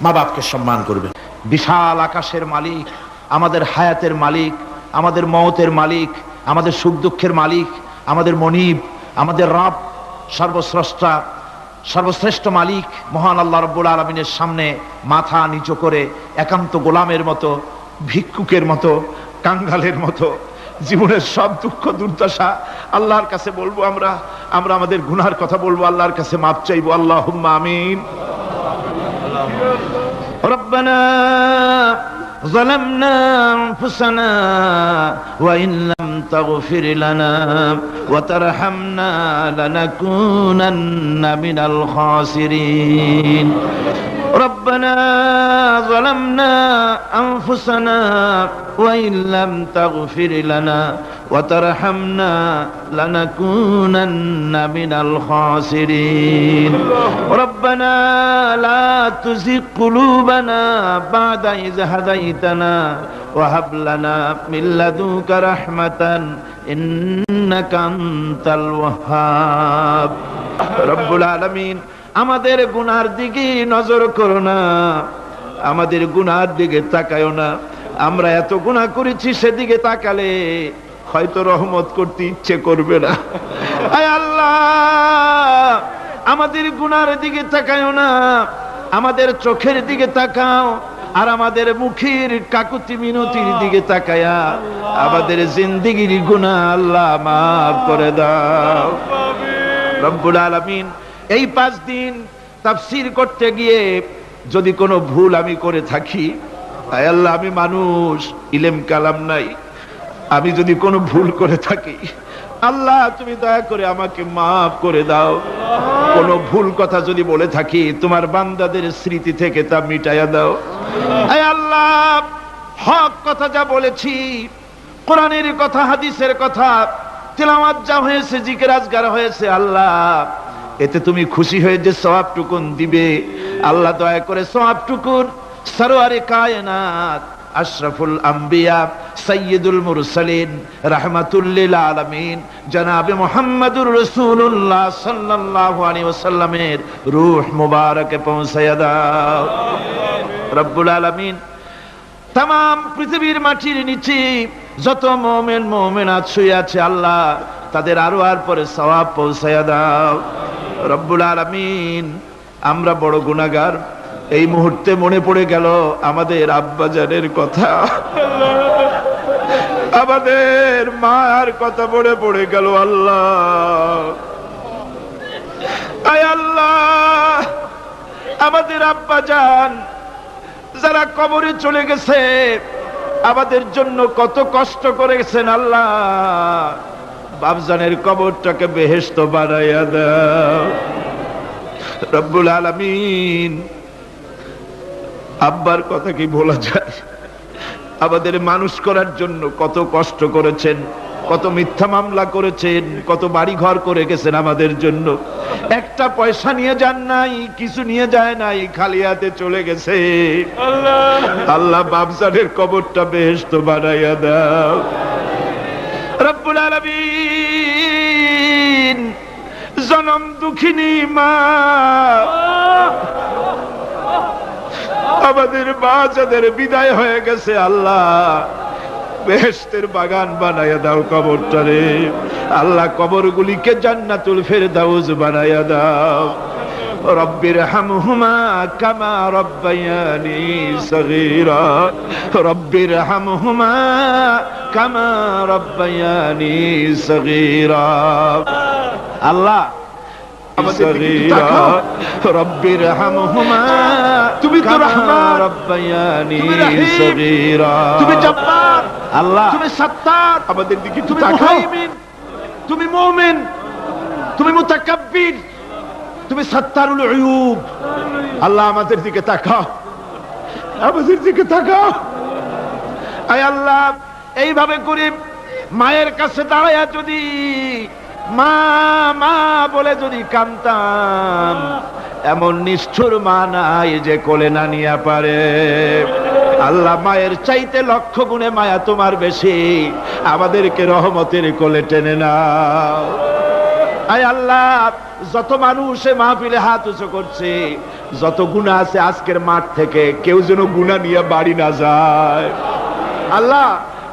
মা বাপকে সম্মান করবেন। বিশাল আকাশের মালিক, আমাদের হায়াতের মালিক, আমাদের মওতের মালিক, আমাদের সুখ দুঃখের মালিক, আমাদের মনিব, আমাদের রব, সর্বস্রষ্টা, সর্বশ্রেষ্ঠ মালিক মহান আল্লাহ রাব্বুল আলামিনের সামনে মাথা নিচু করে একান্ত গোলামের মতো, ভিক্ষুকের মতো, কাঙ্গালের মতো জীবনের সব দুঃখ দুর্দশা আল্লাহর কাছে বলবো। আমরা আমাদের গুনার কথা বলবো, আল্লাহর কাছে মাপ চাইবো। আল্লাহুম্মা আমিন। রব্বানা ظلمنا أنفسنا وإن لم تغفر لنا وترحمنا لنكونن من الخاسرين ربنا ظلمنا أنفسنا وإن لم تغفر لنا وترحمنا لنكونن من الخاسرين ربنا لا تزغ قلوبنا بعد إذ هديتنا وهب لنا من لدنك رحمة إنك أنت الوهاب رب العالمين আমাদের গুনার দিকে নজর করো না, আমাদের গুনার দিকে তাকায়ো না। আমরা এত গুনাহ করেছি, সেদিকে তাকালে হয়তো রহমত করতে ইচ্ছে করবে না। আয় আল্লাহ, আমাদের গুনার দিকে তাকায়ো না, আমাদের চোখের দিকে তাকাও, আর আমাদের মুখের কাকুতি মিনতির দিকে তাকায়া আমাদের জিন্দেগির গুনাহ আল্লাহ মাফ করে দাও। রব্বুল আলামিন, এই 5 দিন তাফসীর করতে গিয়ে যদি কোনো ভুল আমি করে থাকি, আয় আল্লাহ, আমি মানুষ, ইলম কালাম নাই, আমি যদি কোনো ভুল করে থাকি, আল্লাহ তুমি দয়া করে আমাকে মাফ করে দাও। কোনো ভুল কথা যদি বলে থাকি, তোমার বান্দাদের স্মৃতি থেকে তা মিটাইয়া দাও। আয় আল্লাহ, হক কথা যা বলেছি, কোরআনের কথা, হাদিসের কথা, তেলাওয়াত যা হয়েছে, জিকির আজগার হয়েছে, আল্লাহ এতে তুমি খুশি হয়ে যে সওয়াবটুকুন দিবে, আল্লাহ দয়া করে সওয়াবটুকুন সরওয়ারে কায়নাত আশরাফুল আম্বিয়া সাইয়্যিদুল মুরসালিন রাহমাতুল লিল আলামিন জনাবে মুহাম্মদুর রাসূলুল্লাহ সাল্লাল্লাহু আলাইহি ওয়াসাল্লামের রূহ মুবারকে পৌঁছায়া দাও রব্বুল আলামিন। তাম পৃথিবীর মাটির নিচে যত মুমিন মুমিনাত শুয়ে আছে আল্লাহ তাদের আরো আর পরে সওয়াব পৌঁছায়া দাও রব্বুল আলামিন। আমরা বড় গুনাহগার, এই মুহূর্তে মনে পড়ে গেল আমাদের আব্বাজানের কথা, আমাদের মার কথা পড়ে গেল আল্লাহ। আয় আল্লাহ, আমাদের আব্বাজান যারা কবরে চলে গেছে আমাদের জন্য কত কষ্ট করেছেন আল্লাহ, বাপজানের কবরটাকে বেহেশত বানাইয়া দাও রব্বুল আলামিন। আব্বার কথা কি ভোলা যায়? আমাদের মানুষ করার জন্য কত কষ্ট করেছেন, কত মিথ্যা মামলা করেছেন, কত বাড়ি ঘর করে গেছেন আমাদের জন্য। একটা পয়সা নিয়ে যান নাই, কিছু নিয়ে যায় নাই, খালি হাতে চলে গেছে আল্লাহ। বাপজানের কবরটা বেহেশত বানাইয়া দাও রব্বুল আলামিন। জনম দুঃখিনী মা, আমাদের মা যাদের বিদায় হয়ে গেছে আল্লাহ বেহেশতের বাগান বানাইয়া দাও কবরটারে আল্লাহ। কবরগুলিকে জান্নাতুল ফেরদাউস বানাইয়া দাও। রব্বির হামহুমা কামা রব্বায়ানি সগীরা, রব্বির হামহুমা কামা রব্বায়ানি সগীরা। আল্লাহ রব্বির হামহুমা, তুমি তো রহমান, রব্বায়ানি সগীরা, তুমি জব্বার আল্লাহ, তুমি সত্তার, আমাদের দিকে তুমি মুহাইমিন, তুমি মুমিন, তুমি মুতাকাব্বির, তুমি সত্তারুল উয়ুব আল্লাহ। আমাদের দিকে তাকাও, আমাদের দিকে তাকাও। আয় আল্লাহ, এইভাবে করে মায়ের কাছে দাঁড়ায়া যদি মা মা বলে যদি কাঁদতাম, এমন নিষ্ঠুর মা নাই যে কোলে না নিয়ে পারে আল্লাহ। মায়ের চাইতে লক্ষ গুণে মায়া তোমার বেশি, আমাদেরকে রহমতের কোলে টেনে নাও। আয় আল্লাহ, যত মানুষ মাহফিলে হাত উঁচু করছে, যত গুনাহ আছে আজকের মাঠ থেকে কেউ যেন গুনাহ নিয়ে বাড়ি না যায় আল্লাহ।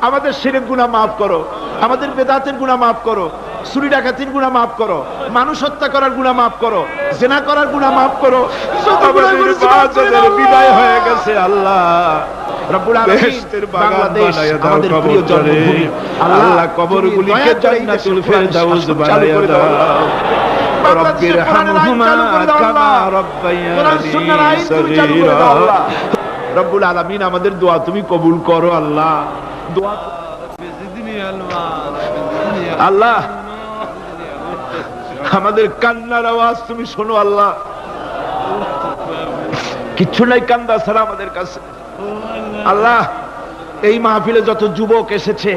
আমাদের শিরক গুনাহ মাফ করো, আমাদের বেদাতের গুনাহ মাফ করো, চুরি ডাকাতির গুনাহ মাফ করো, মানুষ হত্যা করার গুনাহ মাফ করো, জিনা করার গুনাহ মাফ করো। আমাদের বিদায় হয়ে গেছে আল্লাহ রব্বুল আলামিন। বাংলাদেশ আমাদের প্রিয় জন্মভূমি আল্লাহ, কবরগুলিকে জান্নাতুল ফেরদাউস বানাইয়া দাও। রব্বির হামহুমা কামা রব্বায়ানি সগীরা। রব্বুল আলামিন, আমাদের দোয়া তুমি কবুল করো আল্লাহ। দোয়া আল্লাহ, আমাদের কান্নার আওয়াজ তুমি শোনো আল্লাহ। কিচ্ছু নাই কান্দা ছাড়া আমাদের কাছে আল্লাহ। এই মাহফিলে যত যুবক এসেছে,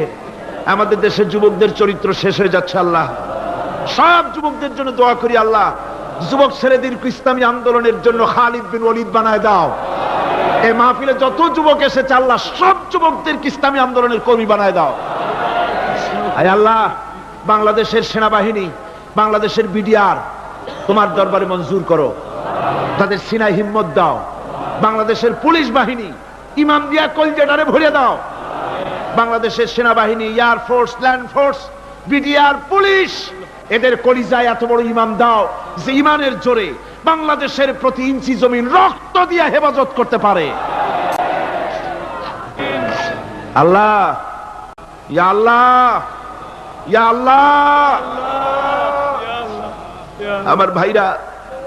আমাদের দেশের যুবকদের চরিত্র শেষ হয়ে যাচ্ছে আল্লাহ। সব যুবকদের জন্য দোয়া করি আল্লাহ। যুবক ছেলেদেরকে ইসলামী আন্দোলনের জন্য খালিদ বিন ওয়ালিদ বানায় দাও। এই মাহফিলে যত যুবক এসেছে আল্লাহ, সব যুবকদেরকে ইসলামী আন্দোলনের কর্মী বানায় দাও। আয় আল্লাহ, বাংলাদেশের সেনাবাহিনী, বাংলাদেশের বিডিআর তোমার দরবারে মঞ্জুর করো, তাদের সিনায় হিম্মত দাও। বাংলাদেশের পুলিশ বাহিনী ইমাম দিয়া কলজেটারে ভরে দাও। বাংলাদেশের সেনাবাহিনী, air force, land force, BDR, police, এদের কলিজায় এত বড় ইমাম দাও যে ইমানের জোরে বাংলাদেশের প্রতি ইঞ্চি জমিন রক্ত দিয়ে হেফাজত করতে পারে আল্লাহ। ইয়া আল্লাহ, ইয়া আল্লাহ। আমার ভাইরা,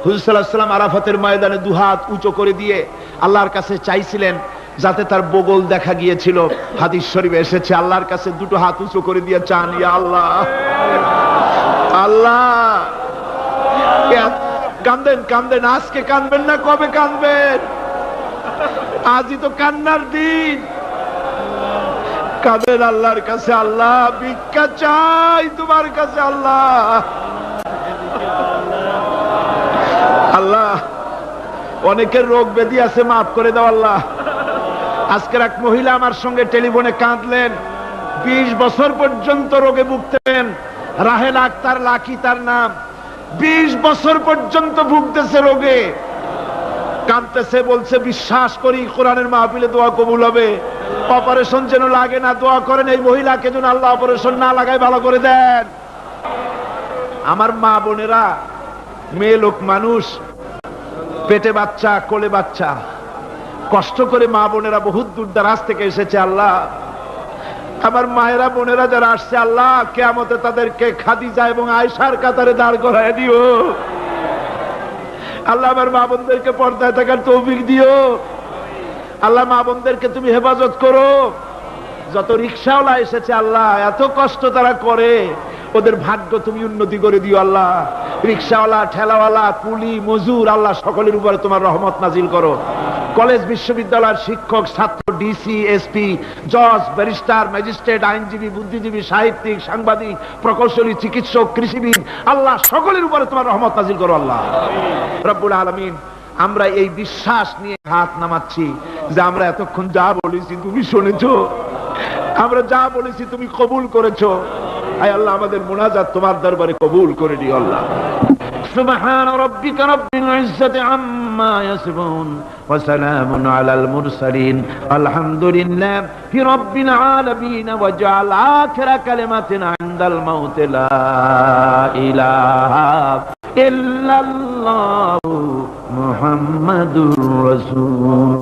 হুজুর সাল্লাল্লাহু আলাইহি ওয়াসাল্লাম আরাফাতের ময়দানে দুহাত উঁচু করে দিয়ে আল্লাহর কাছে চাইছিলেন যাতে তার বগল দেখা গিয়েছিল। হাদিস শরীফে এসেছে, আল্লাহর কাছে দুটো হাত উঁচু করে দিয়ে চান, ইয়া আল্লাহ, আল্লাহ। কান্দেন কান্দেন, আজকে কানবেন না, কবে কানবেন? আজই তো কান্নার দিন। কাঁদেন আল্লাহর কাছে, আল্লাহ ভিক্ষা চাই তোমার কাছে আল্লাহ। আল্লাহ, অনেকের রোগ ব্যাধি আছে, মাফ করে দাও আল্লাহ। আজকের এক মহিলা আমার সঙ্গে টেলিফোনে কাঁদলেন, 20 বছর পর্যন্ত রোগে ভুগতেন। রাহেলা আক্তার লাকি তার নাম। 20 বছর পর্যন্ত ভুগতেছে রোগে, কাঁদতেছে, বলছে বিশ্বাস করি কোরআনের মাহফিলে দোয়া কবুল হবে, অপারেশন যেন লাগে না, দোয়া করেন এই মহিলাকে যেন আল্লাহ অপারেশন না লাগায় ভালো করে দেন। আমার মা বোনেরা, মেয়ে লোক মানুষ, পেটে বাচ্চা, কোলে বাচ্চা, কষ্ট করে মা বোনেরা বহুত দূর দারাজ থেকে এসেছে। আল্লাহ, আমার মায়েরা বোনেরা যারা আসছে, আল্লাহ কিয়ামতে তাদেরকে খাদিজা এবং আয়েশার কাতারে দাঁড় করায় দিও। আল্লাহ আমার মা বোনদেরকে পর্দায় থাকার তৌফিক দিও। আল্লাহ মা বোনদেরকে তুমি হেফাজত করো। যত রিকশাওয়ালা এসেছে আল্লাহ, এত কষ্ট তারা করে, ওদের ভাগ্য তুমি উন্নতি করে দিও আল্লাহ। রিকশাওয়ালা, ঠেলাওয়ালা, কুলি, মজুর, আল্লাহ সকলের উপরে তোমার রহমত নাজিল করো। কলেজ বিশ্ববিদ্যালয়ের শিক্ষক, ছাত্র, ডিসি, এসপি, জজ, ব্যারিস্টার, ম্যাজিস্ট্রেট, আইনজীবী, বুদ্ধিজীবী, সাহিত্যিক, সাংবাদিক, প্রকৌশলী, চিকিৎসক, কৃষিবিদ, আল্লাহ সকলের উপরে তোমার রহমত নাজিল করো আল্লাহ রব্বুল আলামিন। আমরা এই বিশ্বাস নিয়ে হাত নামাচ্ছি যে আমরা এতক্ষণ যা বলেছি তুমি শুনেছো, আমরা যা বলেছি তুমি কবুল করেছো। আয় আল্লাহ, আমাদের মুনাজাত তোমার দরবারে কবুল করে দিও আল্লাহ। সুবহান রাব্বিকা রাব্বিল ইজ্জাতি আম্মা ইয়াসিফুন ওয়া সালামুন আলাল মুরসালিন আলহামদুলিল্লাহি রাব্বিল আলামিন ওয়া জাআল আখিরা কালিমাতিন ইনদাল মাউত লা ইলাহা ইল্লাল্লাহু মুহাম্মাদুর রাসূল।